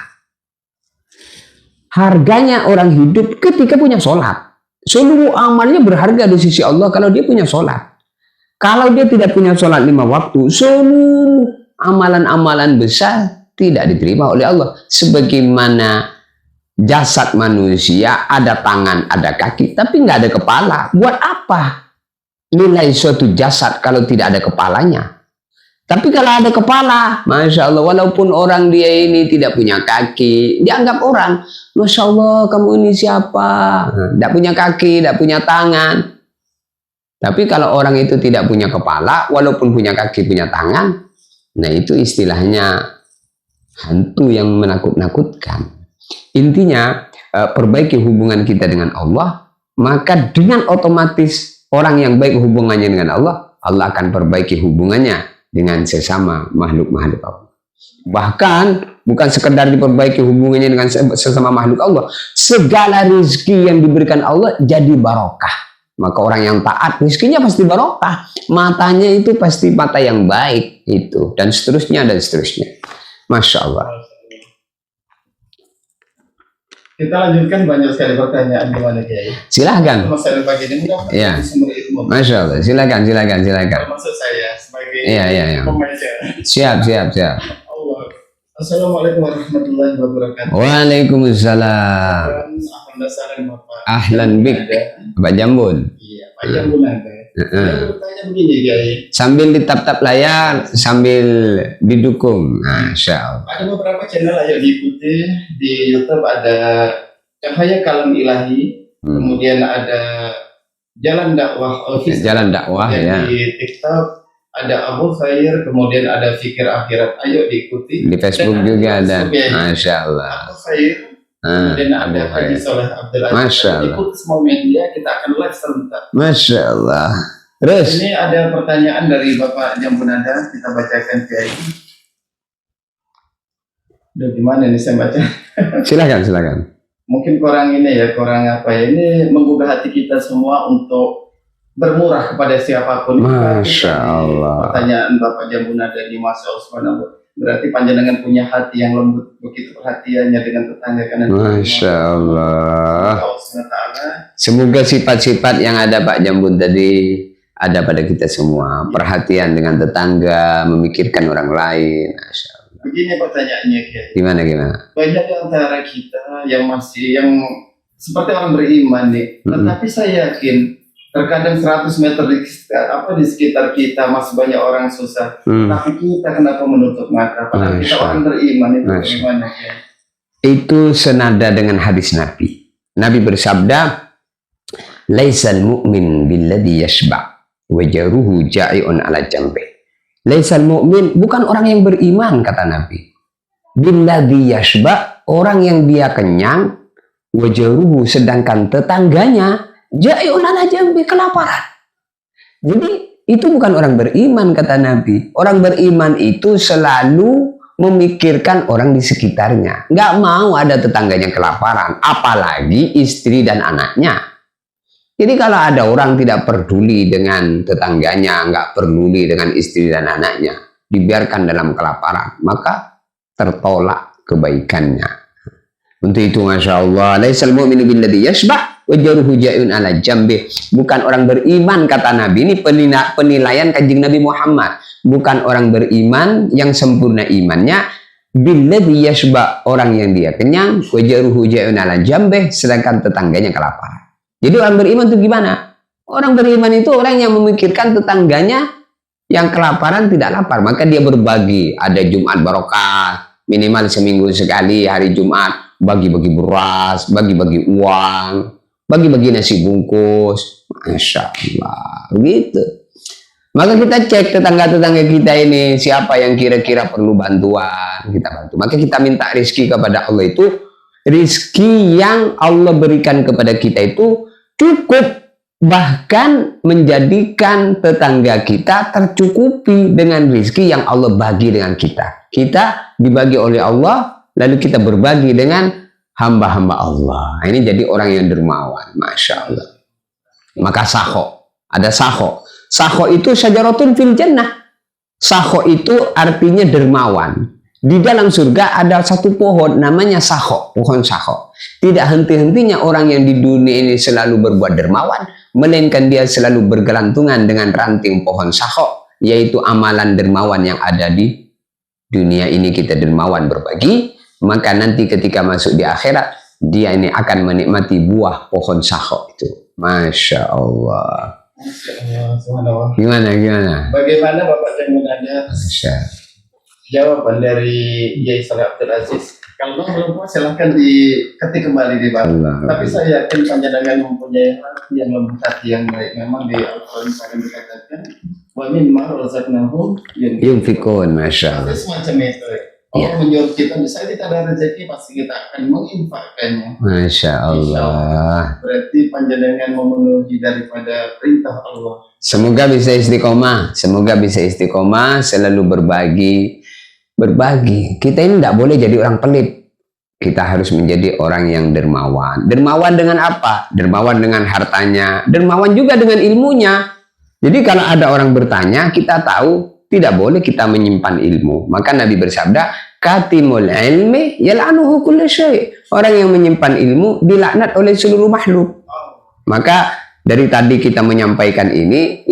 Harganya orang hidup ketika punya sholat. Seluruh amalnya berharga di sisi Allah kalau dia punya sholat. Kalau dia tidak punya sholat 5 waktu, seluruh amalan-amalan besar tidak diterima oleh Allah. Sebagaimana jasad manusia ada tangan, ada kaki, tapi nggak ada kepala. Buat apa nilai suatu jasad kalau tidak ada kepalanya? Tapi kalau ada kepala, Masya Allah, walaupun orang dia ini tidak punya kaki, dianggap orang, Masya Allah, kamu ini siapa? Tidak punya kaki, tidak punya tangan. Tapi kalau orang itu tidak punya kepala, walaupun punya kaki, punya tangan, nah itu istilahnya hantu yang menakut-nakutkan. Intinya, perbaiki hubungan kita dengan Allah, maka dengan otomatis orang yang baik hubungannya dengan Allah, Allah akan perbaiki hubungannya dengan sesama makhluk-makhluk Allah. Bahkan bukan sekedar diperbaiki hubungannya dengan sesama makhluk Allah, segala rezeki yang diberikan Allah jadi barokah. Maka orang yang taat rezekinya pasti barokah, matanya itu pasti mata yang baik itu, dan seterusnya dan seterusnya. Masya Allah. Kita lanjutkan, banyak sekali pertanyaan, gimana Kiai? Silahkan. Masalah pagi ini mudah-mudahan Ya. sumber ilmu. Masya Allah. Silakan. Maksud saya sebagai Iya. pembaca. Siap. Allah. Assalamualaikum warahmatullahi wabarakatuh. Waalaikumsalam. Ahlan dasaran Bapak. Ahlan bik. Pak Jambul. Iya, Pak Jambul ada. Saya bertanya begini Kiai. Sambil ditap-tap layar, sambil didukung. Masya Allah. Ada beberapa channel ayo diikuti di YouTube, ada Cahaya Kalam Ilahi, kemudian ada Jalan Dakwah Official. Jalan dakwah ya. Di TikTok ada Abu Khair, kemudian ada Fikir Akhirat. Ayo diikuti. Di Facebook Dan juga ada. Facebook, ya. Masya Allah. Abu Khair, kemudian ada Abu Khair. Haji Soleh Abdul Aziz. Masya Allah. Ikuti semua media, kita akan live sebentar. Masya Allah. Terus. Ini ada pertanyaan dari Bapak Jambunada, kita bacakan Kiai. Udah gimana nih saya baca? Silakan. Mungkin kurang ini ya, kurang apa ya, ini menggugah hati kita semua untuk bermurah kepada siapapun. Masya Allah. Pertanyaan Bapak Jambunada di Masya Allah, berarti panjenengan punya hati yang lembut, begitu perhatiannya dengan tetangga kanan. Masya Allah. Allah SWT. Semoga sifat-sifat yang ada Pak Jambun tadi ada pada kita semua. Perhatian dengan tetangga, memikirkan orang lain. Masya Allah. Begini pertanyaannya Kiai. Gimana? Banyak di antara kita yang seperti orang beriman nih, tetapi saya yakin terkadang 100 meter di sekitar kita masih banyak orang susah. Tapi kita kenapa menutup mata? Padahal kita orang beriman itu bagaimana ya? Itu senada dengan hadis Nabi. Nabi bersabda, "Laisal mu'min billadhi yashba' wa jaruhu ja'i'un 'ala jambi." Laisal mu'min, bukan orang yang beriman, kata Nabi. Billadhi yashba', orang yang dia kenyang, wa jaruhu, sedangkan tetangganya ja'i'un 'ala jambi, kelaparan. Jadi itu bukan orang beriman, kata Nabi. Orang beriman itu selalu memikirkan orang di sekitarnya. Nggak mau ada tetangganya kelaparan, apalagi istri dan anaknya. Jadi kalau ada orang tidak peduli dengan tetangganya, nggak peduli dengan istri dan anaknya, dibiarkan dalam kelaparan, maka tertolak kebaikannya. Untuk itu, Masya Allah, laisal mu'minu billadhi yashba' wa jaruhu ja'un ala jambih. Bukan orang beriman, kata Nabi. Ini penilaian kanjeng Nabi Muhammad. Bukan orang beriman yang sempurna imannya, billadhi yashba', orang yang dia kenyang, wa jaruhu ja'un ala jambih, sedangkan tetangganya kelaparan. Jadi orang beriman itu gimana? Orang beriman itu orang yang memikirkan tetangganya yang kelaparan tidak lapar, maka dia berbagi. Ada Jumat barokah, minimal seminggu sekali hari Jumat, bagi-bagi beras, bagi-bagi uang, bagi-bagi nasi bungkus. Masya Allah, begitu. Maka kita cek tetangga-tetangga kita ini, siapa yang kira-kira perlu bantuan, kita bantu. Maka kita minta rezeki kepada Allah itu, rezeki yang Allah berikan kepada kita itu cukup, bahkan menjadikan tetangga kita tercukupi dengan rezeki yang Allah bagi dengan kita. Kita dibagi oleh Allah, lalu kita berbagi dengan hamba-hamba Allah. Ini jadi orang yang dermawan, Masya Allah. Maka sakho, ada sakho. Sakho itu syajaratun fil jannah. Sakho itu artinya dermawan. Di dalam surga ada satu pohon namanya sakho, pohon sakho. Tidak henti-hentinya orang yang di dunia ini selalu berbuat dermawan, melainkan dia selalu bergelantungan dengan ranting pohon sakho, yaitu amalan dermawan yang ada di dunia ini. Kita dermawan berbagi, maka nanti ketika masuk di akhirat, dia ini akan menikmati buah pohon sakho itu. Masya Allah. Gimana? Bagaimana Bapak yang menanya jawaban dari Yai Saleh Abdul Aziz? Kalau belum puas silahkan diketik kembali di bawah. Tapi saya yakin panjenengan mempunyai hati yang lembut, hati yang baik. Memang di Al-Quran yang dikatakan wa mimma razaqnahum yunfikun, Masya Allah. Semacam itu. Allah menyuruh kita, misalnya kita ada rezeki, pasti kita akan menginfakkannya. Masya Allah. Berarti panjenengan memenuhi daripada perintah Allah. Semoga bisa istiqomah, selalu berbagi. Kita ini tidak boleh jadi orang pelit. Kita harus menjadi orang yang dermawan. Dermawan dengan apa? Dermawan dengan hartanya. Dermawan juga dengan ilmunya. Jadi kalau ada orang bertanya, kita tahu tidak boleh kita menyimpan ilmu. Maka Nabi bersabda, katimul ilmi yal'anuhu kullu syai'. Orang yang menyimpan ilmu dilaknat oleh seluruh makhluk. Maka dari tadi kita menyampaikan ini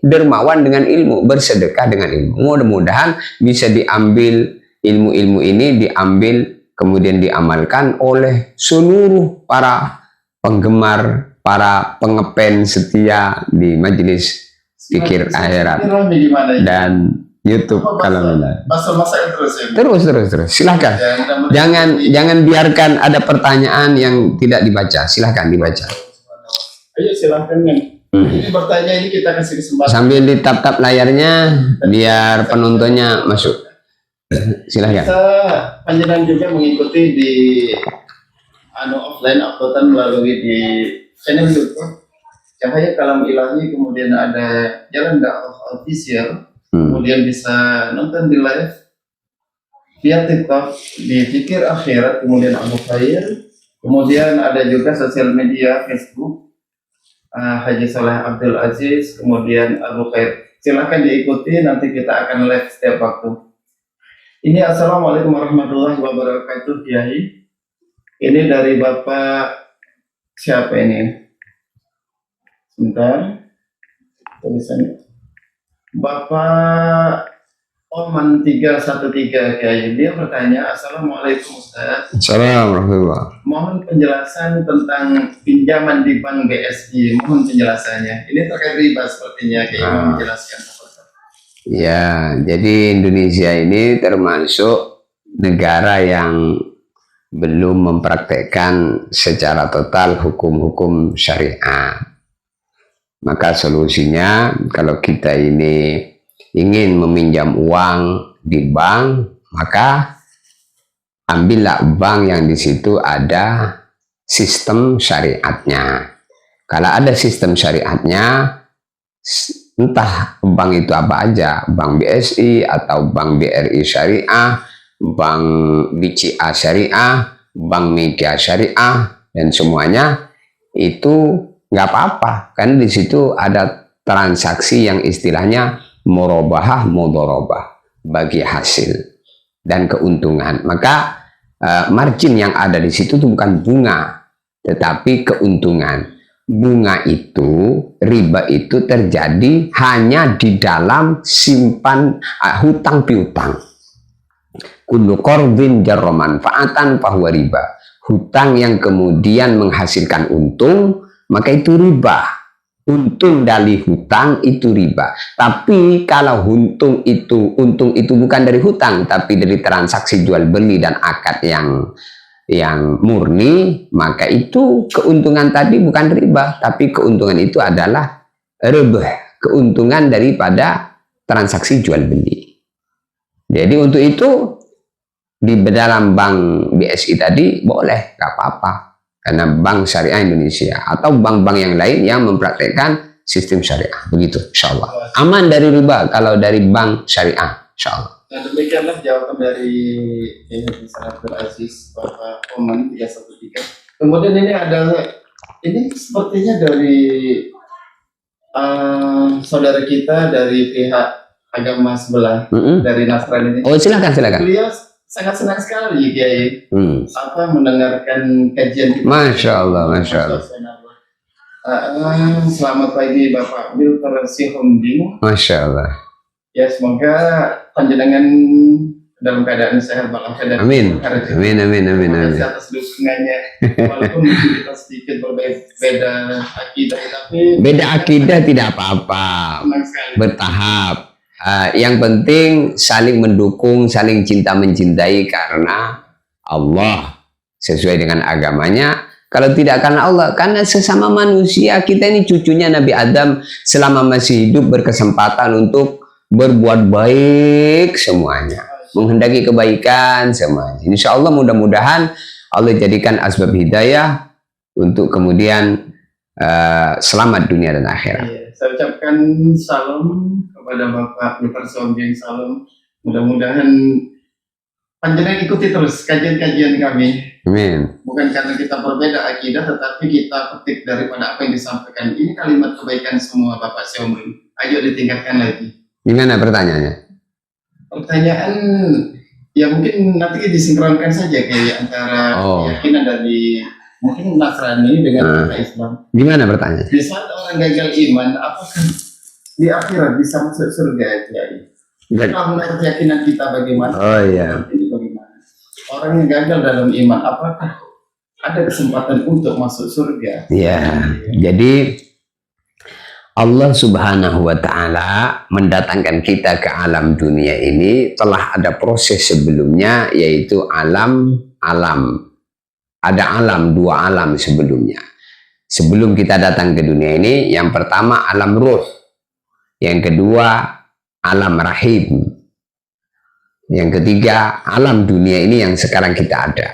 dermawan dengan ilmu, bersedekah dengan ilmu. Mudah-mudahan bisa diambil ilmu-ilmu ini, diambil kemudian diamalkan oleh seluruh para penggemar, para pengepen setia di Majelis Fikir Akhirat dan YouTube. Kalau terus silahkan. Jangan biarkan ada pertanyaan yang tidak dibaca. Silahkan dibaca. Ayo silahkan kan. Ini bertanya, ini kita kasih kesempatan. Sambil ditap-tap layarnya biar penontonnya masuk. Silahkan. Kita panjenengan juga mengikuti di offline uploadan melalui di channel YouTube Cahaya Kalam Ilahi, kemudian ada Jalan Dakwah Official, kemudian bisa nonton di live via TikTok di Fikir Akhirat, kemudian Abu Khair, kemudian ada juga sosial media Facebook Haji Saleh Abdul Aziz, kemudian Abu Khair. Silahkan diikuti, nanti kita akan live setiap waktu. Ini Assalamualaikum warahmatullahi wabarakatuh, Kiai. Ini dari Bapak siapa ini? Sebentar, tulisannya Bapak Oman 313, Kiai. Dia bertanya, Assalamualaikum Ustaz. Assalamualaikum. Mohon penjelasan tentang pinjaman di bank BSI. Mohon penjelasannya. Ini terkait riba sepertinya, Kiai mau menjelaskan. Ya, jadi Indonesia ini termasuk negara yang belum mempraktekkan secara total hukum-hukum syariat. Maka solusinya, kalau kita ini ingin meminjam uang di bank, maka ambillah bank yang di situ ada sistem syariatnya. Kalau ada sistem syariatnya, entah bank itu apa aja, bank BSI atau bank BRI Syariah Bank BCA Syariah, Bank Mega Syariah, dan semuanya itu nggak apa-apa. Karena di situ ada transaksi yang istilahnya murabahah, mudharabah, bagi hasil dan keuntungan. Maka margin yang ada di situ itu bukan bunga, tetapi keuntungan. Bunga itu, riba itu terjadi hanya di dalam simpan hutang piutang. Kullu qardin jarra manfaatan fahuwa riba. Hutang yang kemudian menghasilkan untung, maka itu riba. Untung dari hutang itu riba. Tapi kalau untung itu bukan dari hutang, tapi dari transaksi jual beli dan akad yang murni, maka itu keuntungan tadi bukan riba, tapi keuntungan itu adalah riba, keuntungan daripada transaksi jual beli. Jadi untuk itu di dalam bank BSI tadi boleh, nggak apa-apa. Karena Bank Syariah Indonesia atau bank-bank yang lain yang mempraktekkan sistem syariah, begitu, insya Allah. Aman dari riba kalau dari bank syariah, insya Allah. Nah, demikianlah jawaban dari ini sangat Aziz Bapak Oman 313. Kemudian ini ada, ini sepertinya dari saudara kita dari pihak agama sebelah, dari Nasrani ini. Oh, silakan. Beliau sangat senang sekali Kiai mendengarkan kajian kita. Masya Allah. Selamat pagi Bapak Wilter Sihonding. Masya Allah. Ya, semoga panjenengan dalam keadaan sehat walafiat. Amin. Atas dukungannya. Walaupun mungkin kita sedikit berbeda akidah, tapi beda akidah tidak apa-apa. Bertahap. Yang penting saling mendukung, saling cinta mencintai karena Allah sesuai dengan agamanya. Kalau tidak karena Allah, karena sesama manusia, kita ini cucunya Nabi Adam, selama masih hidup berkesempatan untuk berbuat baik semuanya, menghendaki kebaikan semuanya. Insya Allah mudah-mudahan Allah jadikan asbab hidayah untuk kemudian selamat dunia dan akhirat. Saya ucapkan salam kepada Bapak Wilter Sihonding, salam. Mudah-mudahan panjenengan ikuti terus kajian-kajian kami. Amin. Bukan karena kita berbeda akidah, tetapi kita petik daripada apa yang disampaikan. Ini kalimat kebaikan semua Bapak Sihonding. Ayo ditingkatkan lagi. Gimana pertanyaannya? Pertanyaan ya mungkin nanti disinkronkan saja kayak antara keyakinan dari mungkin Nasrani dengan Islam. Gimana pertanyaannya? Di saat orang gagal iman, apakah di akhirat bisa masuk surga? Kalau menurut keyakinan kita bagaimana? Oh iya. Ini bagaimana? Orang yang gagal dalam iman, apakah ada kesempatan untuk masuk surga? Ya, jadi Allah Subhanahu wa Ta'ala mendatangkan kita ke alam dunia ini telah ada proses sebelumnya, yaitu alam. Ada dua alam sebelumnya. Sebelum kita datang ke dunia ini, yang pertama alam ruh, yang kedua alam rahim, yang ketiga alam dunia ini yang sekarang kita ada.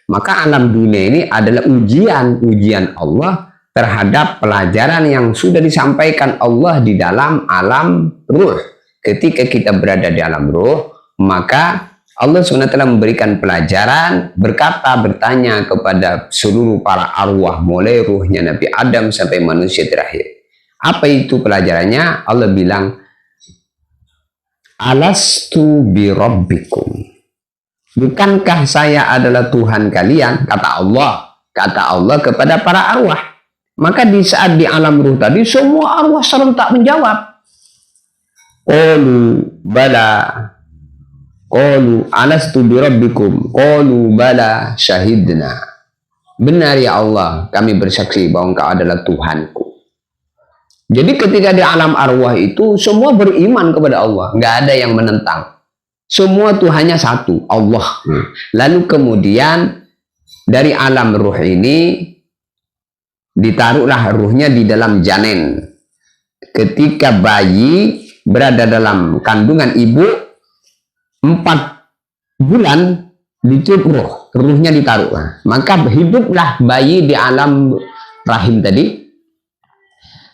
Maka alam dunia ini adalah ujian Allah terhadap pelajaran yang sudah disampaikan Allah di dalam alam ruh. Ketika kita berada di alam ruh, maka Allah SWT memberikan pelajaran, bertanya kepada seluruh para arwah, mulai ruhnya Nabi Adam sampai manusia terakhir. Apa itu pelajarannya? Allah bilang, alastu bi rabbikum. Bukankah saya adalah Tuhan kalian? Kata Allah kepada para arwah. Maka di saat di alam ruh tadi, semua arwah serentak menjawab. Qalu bala. Qalu alastu bi rabbikum. Qalu bala syahidna. Benar ya Allah, kami bersaksi bahwa Engkau adalah Tuhanku. Jadi ketika di alam arwah itu semua beriman kepada Allah, nggak ada yang menentang. Semua Tuhannya satu, Allah. Lalu kemudian dari alam ruh ini ditaruhlah ruhnya di dalam janin. Ketika bayi berada dalam kandungan ibu 4 bulan ditiup ruhnya ditaruh. Maka hiduplah bayi di alam rahim tadi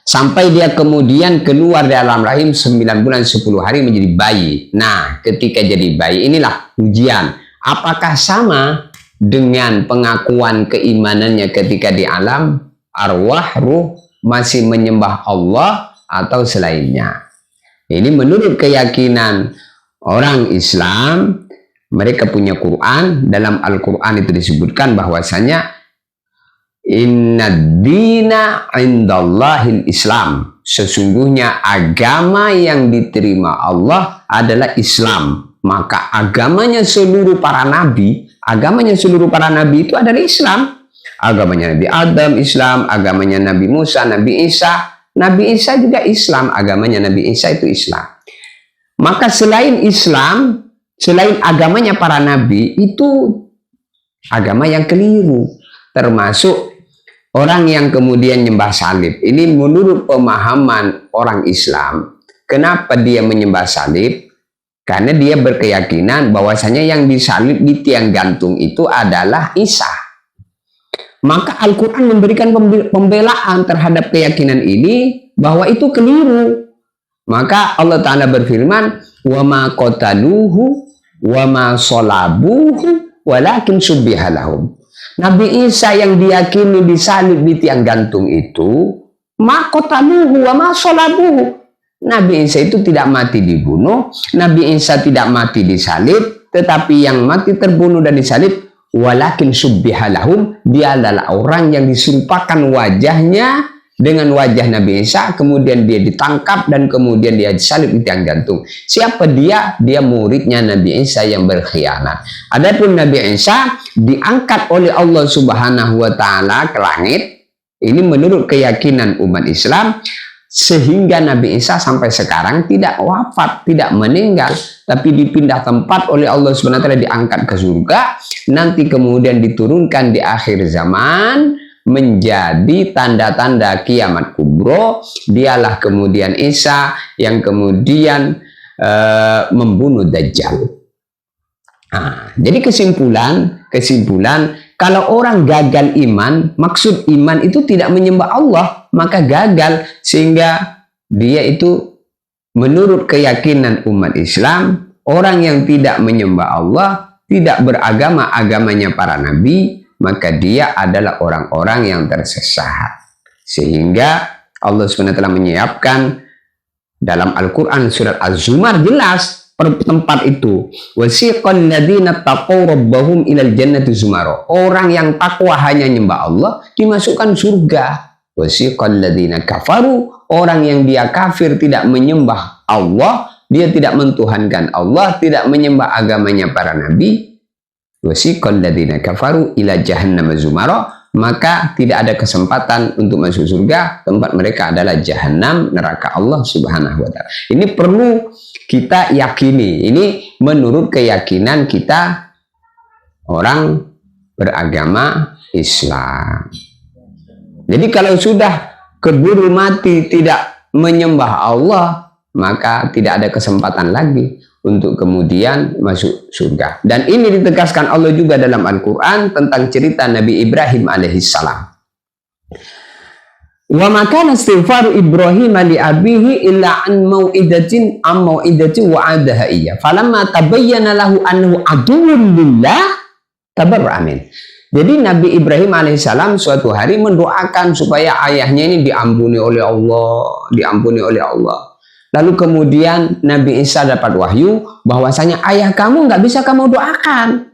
Sampai dia kemudian keluar dari alam rahim 9 bulan 10 hari menjadi bayi. Nah, ketika jadi bayi inilah ujian. Apakah sama dengan pengakuan keimanannya ketika di alam arwah, ruh, masih menyembah Allah atau selainnya? Ini menurut keyakinan orang Islam, mereka punya Quran. Dalam Al-Quran itu disebutkan bahwasanya inna dina indallahil Islam. Sesungguhnya agama yang diterima Allah adalah Islam. Maka agamanya seluruh para nabi itu adalah Islam. Agamanya Nabi Adam Islam, agamanya Nabi Musa, Nabi Isa. Nabi Isa juga Islam, agamanya Nabi Isa itu Islam. Maka selain Islam, selain agamanya para nabi, itu agama yang keliru. Termasuk orang yang kemudian nyembah salib. Ini menurut pemahaman orang Islam. Kenapa dia menyembah salib? Karena dia berkeyakinan bahwasanya yang disalib di tiang gantung itu adalah Isa. Maka Al-Quran memberikan pembelaan terhadap keyakinan ini bahwa itu keliru. Maka Allah Ta'ala berfirman, wa ma qataluhu wa ma salabuhu walakin syubbiha lahum. Nabi Isa yang diyakini disalib di tiang gantung itu, ma qataluhu wa ma salabuhu. Nabi Isa itu tidak mati dibunuh, Nabi Isa tidak mati disalib, tetapi yang mati terbunuh dan disalib walakin syubbiha lahum, dia adalah orang yang diserupakan wajahnya dengan wajah Nabi Isa, kemudian dia ditangkap dan kemudian dia disalib di tiang gantung. Siapa dia? Dia muridnya Nabi Isa yang berkhianat. Adapun Nabi Isa diangkat oleh Allah Subhanahu wa taala ke langit. Ini menurut keyakinan umat Islam, sehingga Nabi Isa sampai sekarang tidak wafat, tidak meninggal, tapi dipindah tempat oleh Allah Subhanahu wa taala, diangkat ke surga, nanti kemudian diturunkan di akhir zaman menjadi tanda-tanda kiamat kubro. Dialah kemudian Isa yang kemudian membunuh Dajjal. Nah, jadi kesimpulan kalau orang gagal iman, maksud iman itu tidak menyembah Allah, maka gagal, sehingga dia itu menurut keyakinan umat Islam, orang yang tidak menyembah Allah, tidak beragama agamanya para nabi, maka dia adalah orang-orang yang tersesat. Sehingga Allah SWT menyiapkan dalam Al-Quran surat Az-Zumar jelas tempat itu. Wasiqal ladzina taqaw rabbahum ilal jannati zumara. Orang yang takwa hanya nyembah Allah dimasukkan surga. Wasiqal ladzina kafaru, orang yang dia kafir tidak menyembah Allah, dia tidak mentuhankan Allah, tidak menyembah agamanya para nabi. Wasiqal ladzina kafaru ila jahannam zumara, maka tidak ada kesempatan untuk masuk surga. Tempat mereka adalah jahanam, neraka Allah Subhanahu wa taala. Ini perlu kita yakini. Ini menurut keyakinan kita orang beragama Islam. Jadi kalau sudah keburu mati tidak menyembah Allah, maka tidak ada kesempatan lagi untuk kemudian masuk surga. Dan ini ditegaskan Allah juga dalam Al-Quran tentang cerita Nabi Ibrahim alaihissalam. Wa makana istighfaru Ibrahim li abihi illa an mau'idatin wa'adaha iya. Falamma tabayyana lahu annahu aduwwun lillah tabarra'a min. Jadi Nabi Ibrahim alaihissalam suatu hari mendoakan supaya ayahnya ini diampuni oleh Allah, Lalu kemudian Nabi Isa dapat wahyu bahwasanya ayah kamu nggak bisa kamu doakan.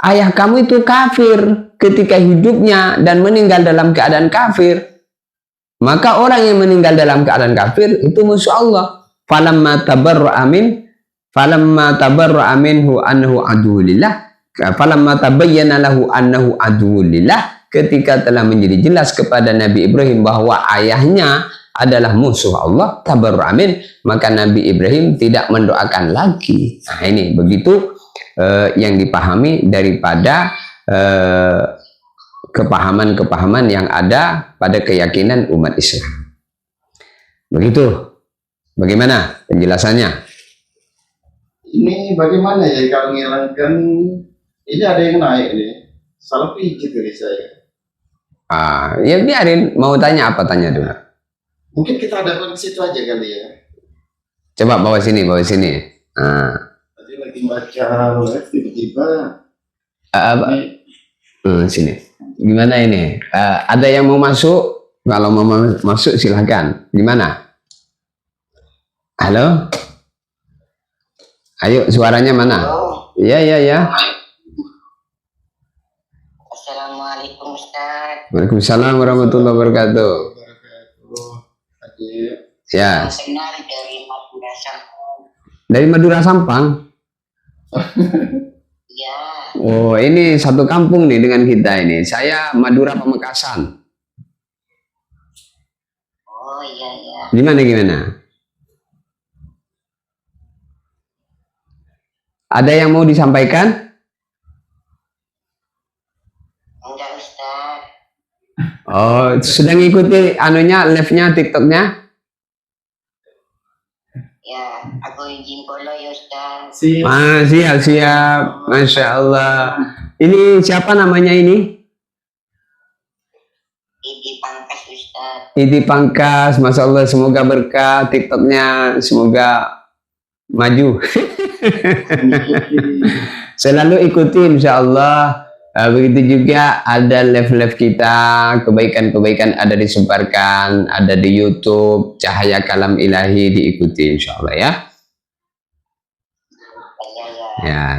Ayah kamu itu kafir ketika hidupnya dan meninggal dalam keadaan kafir. Maka orang yang meninggal dalam keadaan kafir itu musuh Allah. Falamma tabarra'a minhu annahu aduwwulillah. Falamma tabayyana lahu annahu aduwwulillah. Ketika telah menjadi jelas kepada Nabi Ibrahim bahwa ayahnya adalah musuh Allah, tabarra'a min, maka Nabi Ibrahim tidak mendoakan lagi. Nah, ini begitu yang dipahami daripada kepahaman-kepahaman yang ada pada keyakinan umat Islam. Begitu. Bagaimana penjelasannya? Ini bagaimana ya kalau menghilangkan ini ada yang naik nih. Salah pijit dari saya. Ya biarin, mau tanya apa tanya dulu. Mungkin kita adakan ke situ aja kali ya. Coba bawa sini, bawa sini. Nah, Tadi lagi baca live tiba-tiba apa? ini Sini. Gimana ini? Ada yang mau masuk? Kalau mau masuk silahkan. Gimana? Halo? Ayo, suaranya mana? Halo, Iya, iya, iya. Assalamualaikum Ustaz. Waalaikumsalam warahmatullahi wabarakatuh. wabarakatuh. Tadi Ya, Saya kenal dari Madura Sampang. dari Madura Sampang. Ya, Oh, ini satu kampung nih dengan kita ini. Saya Madura Pamekasan. oh iya ya. Gimana? Ada yang mau disampaikan? Enggak Ustaz. Oh, sedang ikuti anunya, live-nya, TikTok-nya? Ya, aku izin follow ya Ustaz. Siap. Masya Allah. Ini siapa namanya ini? Idi Pangkas Ustaz. Iti Pangkas, Masya Allah, semoga berkah TikToknya, semoga maju. Selalu ikuti insya Allah. Begitu juga ada live-live kita, kebaikan-kebaikan ada disebarkan, ada di YouTube, Cahaya Kalam Ilahi, diikuti insya Allah ya.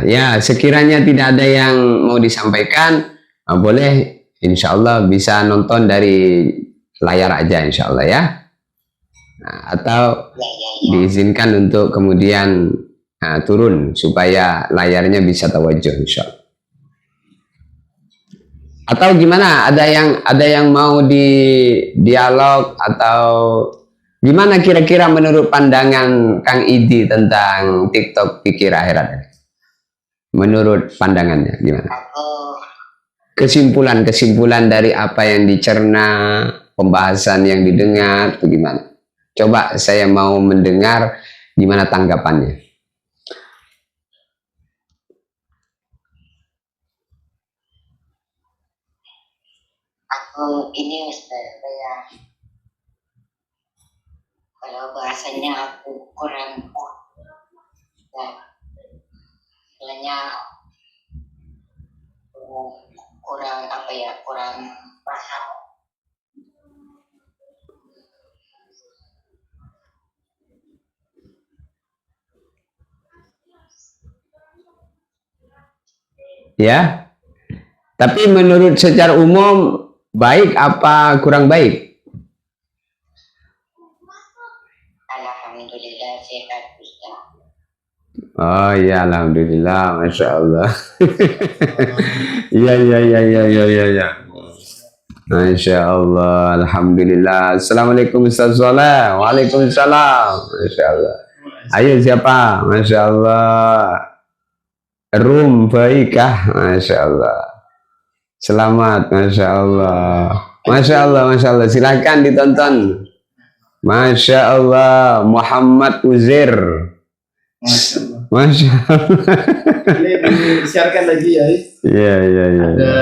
Ya, sekiranya tidak ada yang mau disampaikan, boleh insya Allah bisa nonton dari layar aja insya Allah ya. Nah, atau Ya. diizinkan untuk kemudian turun supaya layarnya bisa tawajuh insya Allah. Atau gimana? Ada yang mau di dialog atau gimana kira-kira menurut pandangan Kang Idi tentang TikTok Pikir Akhirat? Menurut pandangannya gimana? Aku Kesimpulan dari apa yang dicerna, pembahasan yang didengar, itu gimana? Coba saya mau mendengar gimana tanggapannya. ini Ustaz, saya kalau bahasanya aku kurang ya, soalnya kurang apa ya, kurang paham. Ya, tapi menurut secara umum baik apa kurang baik? Alhamdulillah sehat Ustaz. Oh ya, alhamdulillah, masya Allah. Iya. Masya Allah, alhamdulillah. Assalamualaikum Ustaz Soleh. Waalaikumsalam. Masya Allah. Ayo siapa? Masya Allah. Rum baikah? Masya Allah. Selamat, masya Allah. Masya Allah. Silakan ditonton. Masya Allah, Muhammad Uzair. Masya Allah. Masya Allah. Ini disiarkan lagi ya. Iya. Ada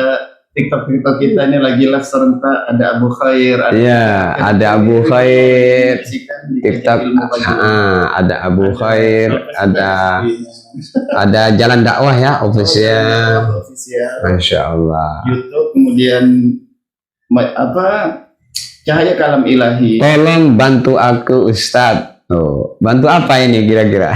TikTok kita ini lagi live serentak. Ada Abu Khair. Iya, ada Abu Khair. TikTok, ada Abu Khair, ada Jalan Dakwah ya, official. Masya Allah. YouTube, kemudian Cahaya Kalam Ilahi. Tolong bantu aku Ustadz. Oh, bantu apa ini kira-kira?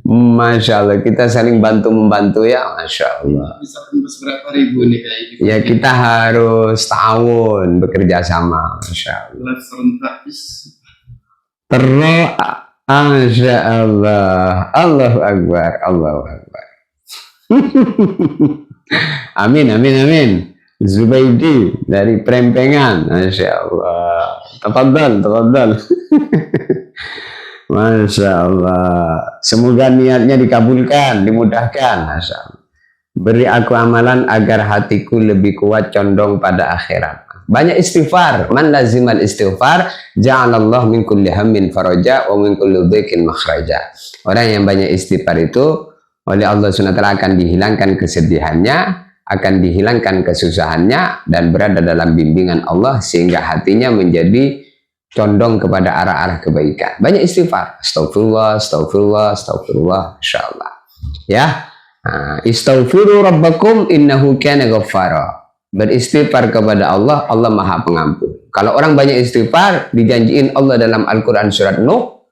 Masya Allah, kita saling bantu membantu ya, Masya Allah. Bisa tembus berapa ribu nih kayak gitu. Ya kita harus tahun bekerja sama, Masya Allah. Live serentak. Terus, Masya Allah, Allahu Akbar. Amin. Zubaidi dari Prempengan, Masya Allah. Tafadhal. Masya Allah. Semoga niatnya dikabulkan, dimudahkan. Masya Allah. Beri aku amalan agar hatiku lebih kuat condong pada akhirat. Banyak istighfar. Man lazimal istighfar, ja'alallah min kulli hammin faraja wa min kulli dhiqin makhraja. Orang yang banyak istighfar itu oleh Allah SWT akan dihilangkan kesedihannya, akan dihilangkan kesusahannya, dan berada dalam bimbingan Allah sehingga hatinya menjadi condong kepada arah-arah kebaikan. Banyak istighfar. Astagfirullah, astagfirullah, astagfirullah. Insyaallah. Ya. Istaghfiru rabbakum innahu kana ghaffara. Beristighfar kepada Allah, Allah Maha Pengampun. Kalau orang banyak istighfar, dijanjiin Allah dalam Al-Qur'an surat Nuh,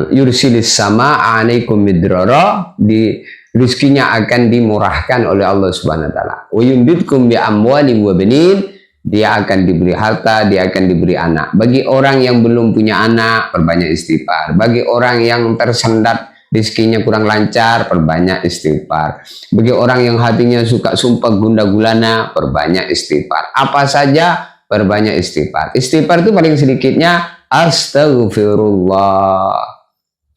yursilis sama alaikum midrara, di rizkinya akan dimurahkan oleh Allah Subhanahu wa taala. Wa yumbitkum bi amwalin wa banin, dia akan diberi harta, dia akan diberi anak. Bagi orang yang belum punya anak, perbanyak istighfar. Bagi orang yang tersendat rizkinya kurang lancar, perbanyak istighfar. Bagi orang yang hatinya suka sumpah gundah gulana, perbanyak istighfar. Apa saja, perbanyak istighfar. Istighfar itu paling sedikitnya astagfirullah.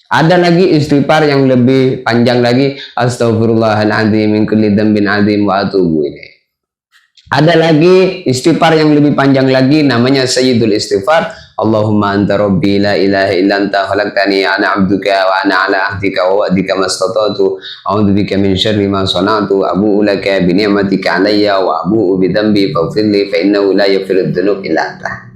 Ada lagi istighfar yang lebih panjang lagi, astaghfirullahaladzim min kulli dzambin adzim wa atubu ilaih. Ada lagi istighfar yang lebih panjang lagi, namanya sayyidul istighfar. Allahumma anta rabbi la ilaha illa anta khalaqtani ana abduka wa ana ala ahdika wa wa'dika mastata'tu a'udzubika min syarri ma sana'tu abu'u laka bi ni'matika alayya wa abu'u bi dzambi faghfir li fa innahu la yaghfiru dzunub illa anta.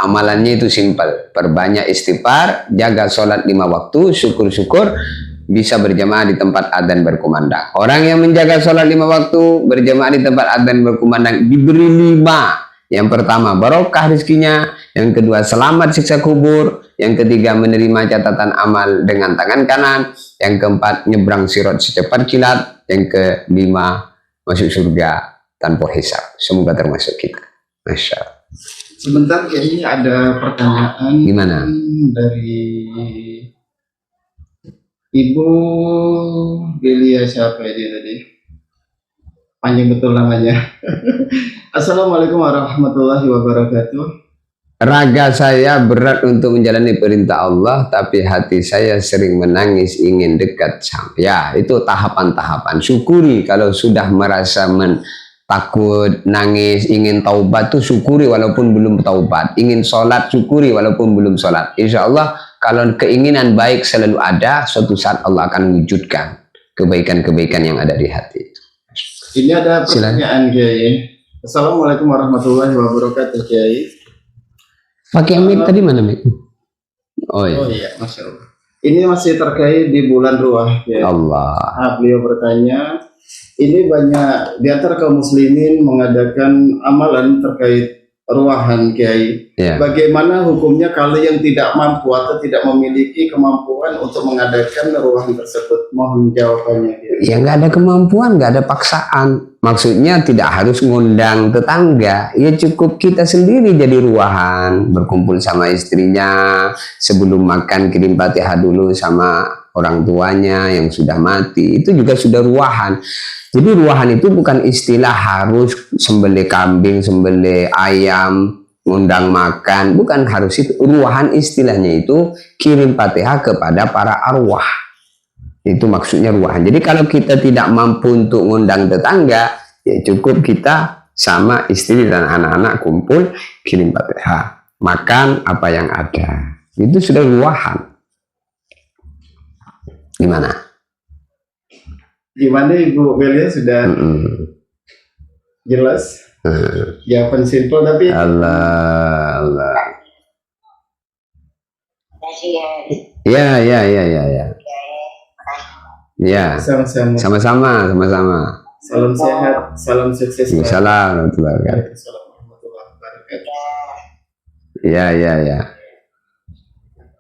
Amalannya itu simpel, perbanyak istighfar, jaga sholat 5 waktu, syukur-syukur bisa berjamaah di tempat adzan berkumandang. Orang yang menjaga sholat 5 waktu, berjamaah di tempat adzan berkumandang, diberi 5. Yang pertama, barokah rezekinya. Yang kedua, selamat siksa kubur. Yang ketiga, menerima catatan amal dengan tangan kanan. Yang keempat, nyebrang sirat secepat kilat. Yang kelima, masuk surga tanpa hisab. Semoga termasuk kita. Masya Allah. Sebentar, kayaknya ada pertanyaan. Gimana? Dari Ibu Delia, siapa ya dia tadi? Panjang betul namanya. Assalamualaikum warahmatullahi wabarakatuh. Raga saya berat untuk menjalani perintah Allah, tapi hati saya sering menangis ingin dekat sama. Ya, itu tahapan-tahapan. Syukuri kalau sudah merasa takut, nangis, ingin taubat tuh syukuri walaupun belum taubat. Ingin sholat, syukuri walaupun belum sholat. Insya Allah kalau keinginan baik selalu ada, suatu saat Allah akan wujudkan kebaikan-kebaikan yang ada di hati itu. Ini ada pertanyaan Kiai. Assalamualaikum warahmatullahi wabarakatuh Kiai. Pakai mic tadi mana mic? Oh iya. Oh iya, Masya Allah. Ini masih terkait di bulan Ruah Kiai. Allah. Beliau bertanya, ini banyak di antara kaum muslimin mengadakan amalan terkait ruahan Kiai. Ya. Bagaimana hukumnya kalau yang tidak mampu atau tidak memiliki kemampuan untuk mengadakan ruahan tersebut? Mohon jawabannya Kiai. Ya nggak ada kemampuan, nggak ada paksaan. Maksudnya tidak harus ngundang tetangga. Ya cukup kita sendiri jadi ruahan, berkumpul sama istrinya, sebelum makan kirim Fatihah dulu sama orang tuanya yang sudah mati. Itu juga sudah ruahan. Jadi ruahan itu bukan istilah harus sembelih kambing, sembelih ayam, ngundang makan. Bukan harus itu. Ruahan istilahnya itu kirim Fatihah kepada para arwah. Itu maksudnya ruahan. Jadi kalau kita tidak mampu untuk ngundang tetangga, ya cukup kita sama istri dan anak-anak kumpul, kirim Fatihah, makan apa yang ada. Itu sudah ruahan. Gimana? Gimana Ibu Belia sudah jelas? Jawaban simpel tapi Allah. Terima kasih Ya. Ya. sama-sama. Sama-sama. Salam sehat, salam sukses. Waalaikumsalam warahmatullahi wabarakatuh. Waalaikumsalam warahmatullahi wabarakatuh. Ya.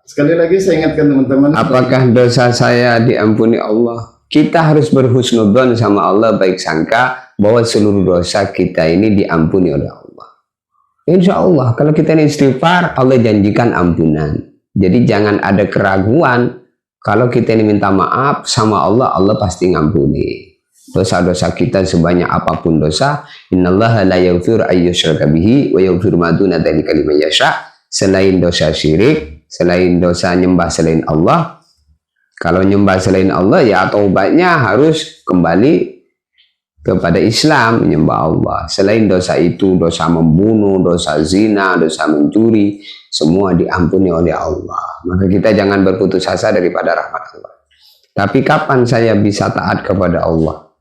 Sekali lagi saya ingatkan teman-teman. Apakah dosa saya diampuni Allah? Kita harus berhusnudzon sama Allah, baik sangka bahwa seluruh dosa kita ini diampuni oleh Allah. Insya Allah kalau kita ini istighfar, Allah janjikan ampunan. Jadi jangan ada keraguan. Kalau kita ini minta maaf sama Allah, Allah pasti ngampuni. Dosa-dosa kita sebanyak apapun dosa, innallaha la yaghfiru ayyushraka bihi wa yaghfiru ma duna dzalika liman yasha. Selain dosa syirik, selain dosa nyembah selain Allah, kalau nyembah selain Allah ya taubatnya harus kembali kepada Islam, menyembah Allah. Selain dosa itu, dosa membunuh, dosa zina, dosa mencuri, semua diampuni oleh Allah. Maka kita jangan berputus asa daripada rahmat Allah. Tapi kapan saya bisa taat kepada Allah?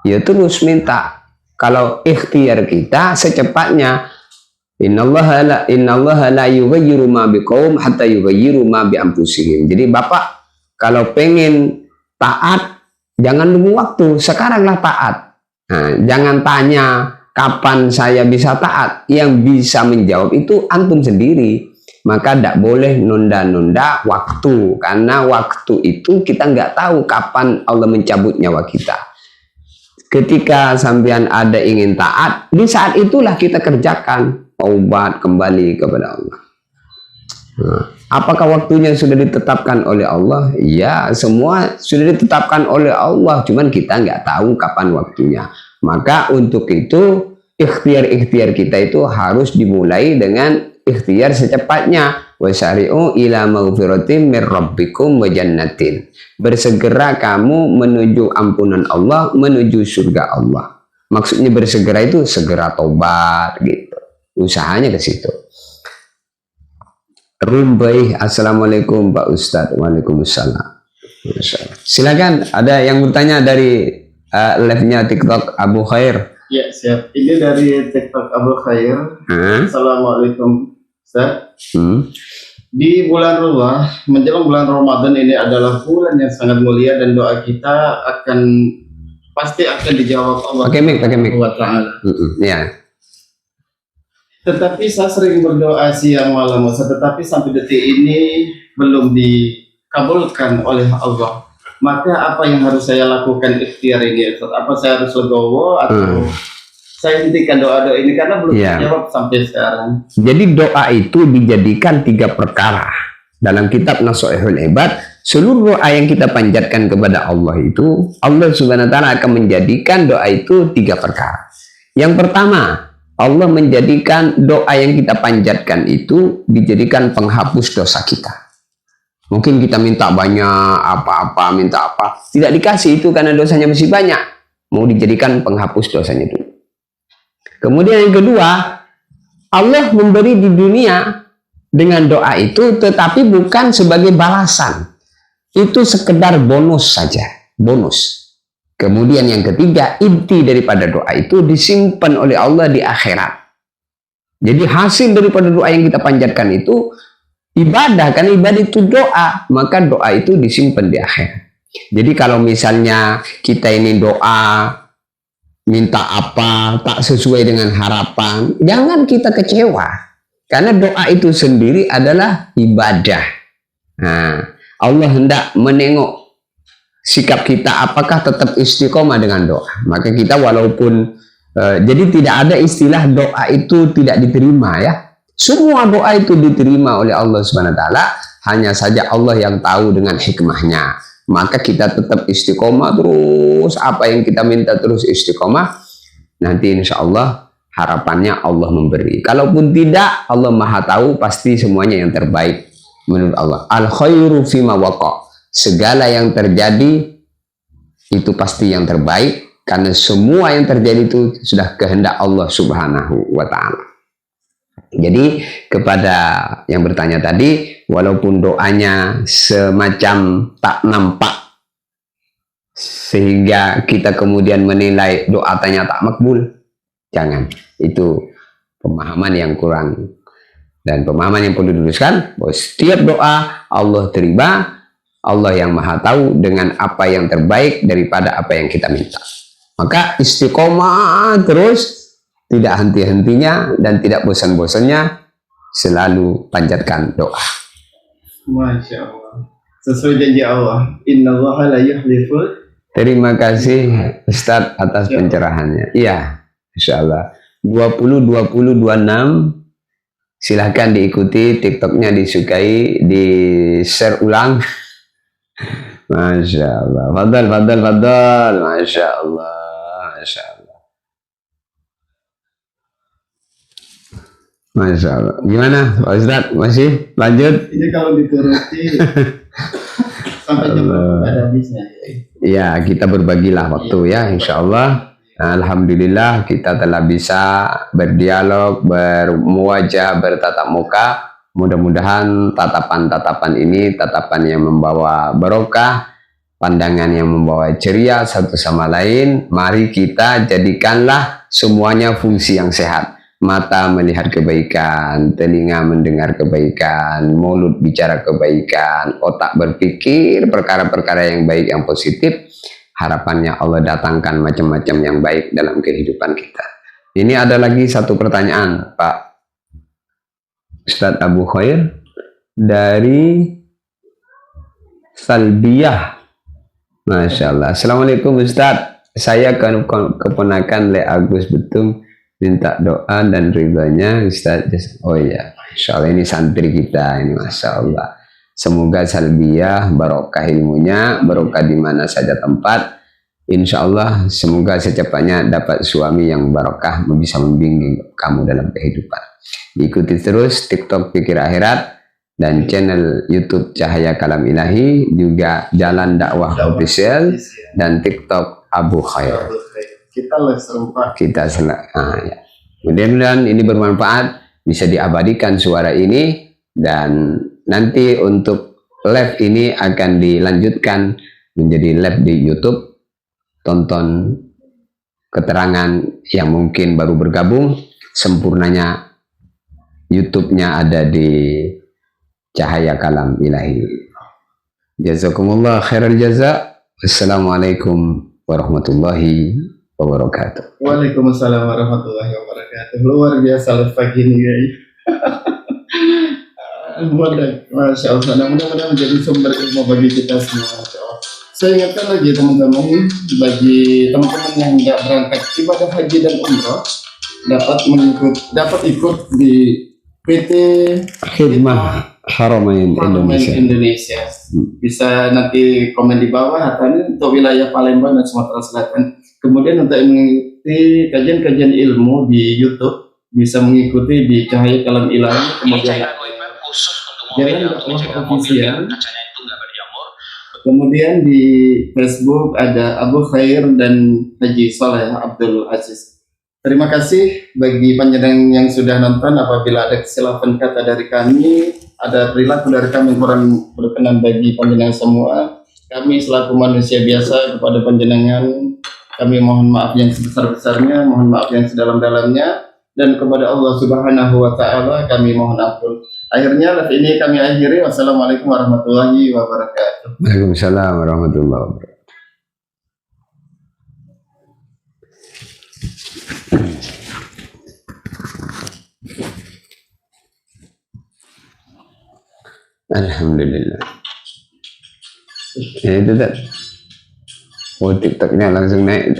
Ya terus minta. Kalau ikhtiar kita secepatnya Innallaha la yughayyiru ma biqaum hatta yughayyiru ma bi anfusihim. Jadi Bapak kalau pengen taat jangan nunggu waktu, sekaranglah taat. Nah, jangan tanya kapan saya bisa taat. Yang bisa menjawab itu antum sendiri. Maka tidak boleh nunda-nunda waktu, karena waktu itu kita nggak tahu kapan Allah mencabut nyawa kita. Ketika sampean ada ingin taat, di saat itulah kita kerjakan taubat kembali kepada Allah. Nah, apakah waktunya sudah ditetapkan oleh Allah? Ya, semua sudah ditetapkan oleh Allah, cuman kita nggak tahu kapan waktunya. Maka untuk itu ikhtiar-ikhtiar kita itu harus dimulai dengan ikhtiar secepatnya. Wasari'u ila maghfiratin min rabbikum wa jannatin. Bersegera kamu menuju ampunan Allah, menuju surga Allah. Maksudnya bersegera itu segera tobat gitu. Usahanya ke situ. Rumbai, assalamualaikum Pak Ustadz. Waalaikumsalam. Silakan, ada yang bertanya dari live-nya TikTok Abu Khair. Ya, siap. Ini dari TikTok Abu Khair. Assalamualaikum Ustaz. Di bulan Allah, menjelang bulan Ramadan ini adalah bulan yang sangat mulia dan doa kita pasti akan dijawab Allah Subhanahu wa Ta'ala. Ya. Tetapi saya sering berdoa siang malam, tetapi sampai detik ini belum dikabulkan oleh Allah. Maka apa yang harus saya lakukan ikhtiar ini? Apa saya harus legowo atau saya hentikan doa-doa ini karena belum dijawab sampai sekarang? Jadi doa itu dijadikan 3 perkara. Dalam kitab Nashihul Ibad, seluruh doa yang kita panjatkan kepada Allah itu, Allah Subhanahu wa Ta'ala akan menjadikan doa itu 3 perkara. Yang pertama, Allah menjadikan doa yang kita panjatkan itu dijadikan penghapus dosa kita. Mungkin kita minta banyak apa-apa, minta apa, tidak dikasih itu karena dosanya masih banyak. Mau dijadikan penghapus dosanya itu. Kemudian yang kedua, Allah memberi di dunia dengan doa itu, tetapi bukan sebagai balasan. Itu sekedar bonus saja, bonus. Kemudian yang ketiga, inti daripada doa itu disimpan oleh Allah di akhirat. Jadi hasil daripada doa yang kita panjatkan itu ibadah, kan ibadah itu doa, maka doa itu disimpan di akhirat. Jadi kalau misalnya kita ini doa minta apa tak sesuai dengan harapan, jangan kita kecewa, karena doa itu sendiri adalah ibadah. Nah, Allah hendak menengok sikap kita apakah tetap istiqomah dengan doa. Maka kita walaupun jadi tidak ada istilah doa itu tidak diterima ya. Semua doa itu diterima oleh Allah Subhanahu wa Ta'ala, hanya saja Allah yang tahu dengan hikmahnya. Maka kita tetap istiqomah terus, apa yang kita minta terus istiqomah. Nanti insya Allah harapannya Allah memberi. Kalaupun tidak, Allah Maha tahu pasti semuanya yang terbaik menurut Allah. Al khairu fima waqa. Segala yang terjadi itu pasti yang terbaik, karena semua yang terjadi itu sudah kehendak Allah Subhanahu wa Ta'ala. Jadi kepada yang bertanya tadi, walaupun doanya semacam tak nampak sehingga kita kemudian menilai doa tanya tak makbul, jangan. Itu pemahaman yang kurang, dan pemahaman yang perlu diluruskan bahwa setiap doa Allah terima. Allah yang Maha tahu dengan apa yang terbaik daripada apa yang kita minta. Maka istiqomah terus, tidak henti-hentinya dan tidak bosan-bosannya, selalu panjatkan doa. Masya Allah. Sesuai janji Allah. Innallaha la yuhliful. Terima kasih Ustadz atas pencerahannya. Iya, insya Allah. 20-20-26. Silahkan diikuti, TikToknya disukai, di share ulang. Masya Allah. Fadal. Masya Allah. Masya Allah. Masya Allah. Gimana Pak Ustadz? Masih lanjut? Ini kalau dituruti sampai jam ada habisnya. Ya, kita berbagilah waktu ya, insya Allah. Alhamdulillah kita telah bisa berdialog, bermuwajah, bertatap muka. Mudah-mudahan tatapan-tatapan ini tatapan yang membawa barokah, pandangan yang membawa ceria satu sama lain. Mari kita jadikanlah semuanya fungsi yang sehat. mata melihat kebaikan, telinga mendengar kebaikan, mulut bicara kebaikan, otak berpikir perkara-perkara yang baik, yang positif. Harapannya Allah datangkan macam-macam yang baik dalam kehidupan kita. Ini ada lagi satu pertanyaan, Pak Ustadz Abu Khair dari Salbiah. Masya Allah. Assalamualaikum Ustadz. Saya keponakan Le Agus Betung, minta doa dan ridhonya Ustadz. Oh iya, Masya Allah, ini santri kita ini, Masya Allah. Semoga Salbiah barokah ilmunya, barokah di mana saja tempat. Insya Allah semoga secepatnya dapat suami yang barokah, bisa membimbing kamu dalam kehidupan. Ikuti terus TikTok Pikir Akhirat dan channel YouTube Cahaya Kalam Ilahi, juga Jalan Dakwah Official dan TikTok Abu Khair. Kita live serempak. Ya. Mudah-mudahan ini bermanfaat, bisa diabadikan suara ini, dan nanti untuk live ini akan dilanjutkan menjadi live di YouTube. Tonton keterangan yang mungkin baru bergabung, sempurnanya YouTube-nya ada di Cahaya Kalam Ilahi. Jazakumullah khairal jaza. Assalamualaikum warahmatullahi wabarakatuh. Waalaikumsalam warahmatullahi wabarakatuh. Luar biasa live pagi ini, guys. Masya Allah, mudah-mudahan menjadi sumber ilmu bagi kita semua. Masya Allah. Saya ingatkan lagi teman-teman, bagi teman-teman yang tidak berangkat ibadah haji dan umroh, dapat ikut di PT Khidmah Haramain Indonesia. Bisa nanti komen di bawah, atau ini untuk wilayah Palembang dan Sumatera Selatan. Kemudian untuk mengikuti kajian-kajian ilmu di YouTube, bisa mengikuti di Cahaya Kalam Ilahi. Kemudian Jalan Dakwah Official. Kemudian di Facebook ada Abu Khair dan Haji Saleh Abdul Aziz. Terima kasih bagi panjenengan yang sudah nonton. Apabila ada kesilapan kata dari kami, ada perilaku dari kami kurang berkenan bagi panjenengan semua, kami selaku manusia biasa kepada panjenengan, kami mohon maaf yang sebesar-besarnya, mohon maaf yang sedalam-dalamnya, dan kepada Allah Subhanahu wa Ta'ala kami mohon ampun. Akhirnya live ini kami akhiri. Wassalamualaikum warahmatullahi wabarakatuh. Waalaikumsalam warahmatullahi wabarakatuh. Alhamdulillah. Ya itu tak. Oh, TikToknya langsung naik.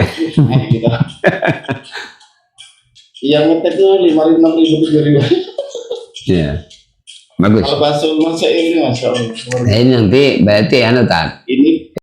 Yang ngetek itu 5.000, 6.000, 7.000. Ya. Bagus. Kalau bahasa masa ini, Masya Allah. Nah, ini nanti berarti anu tak. Ini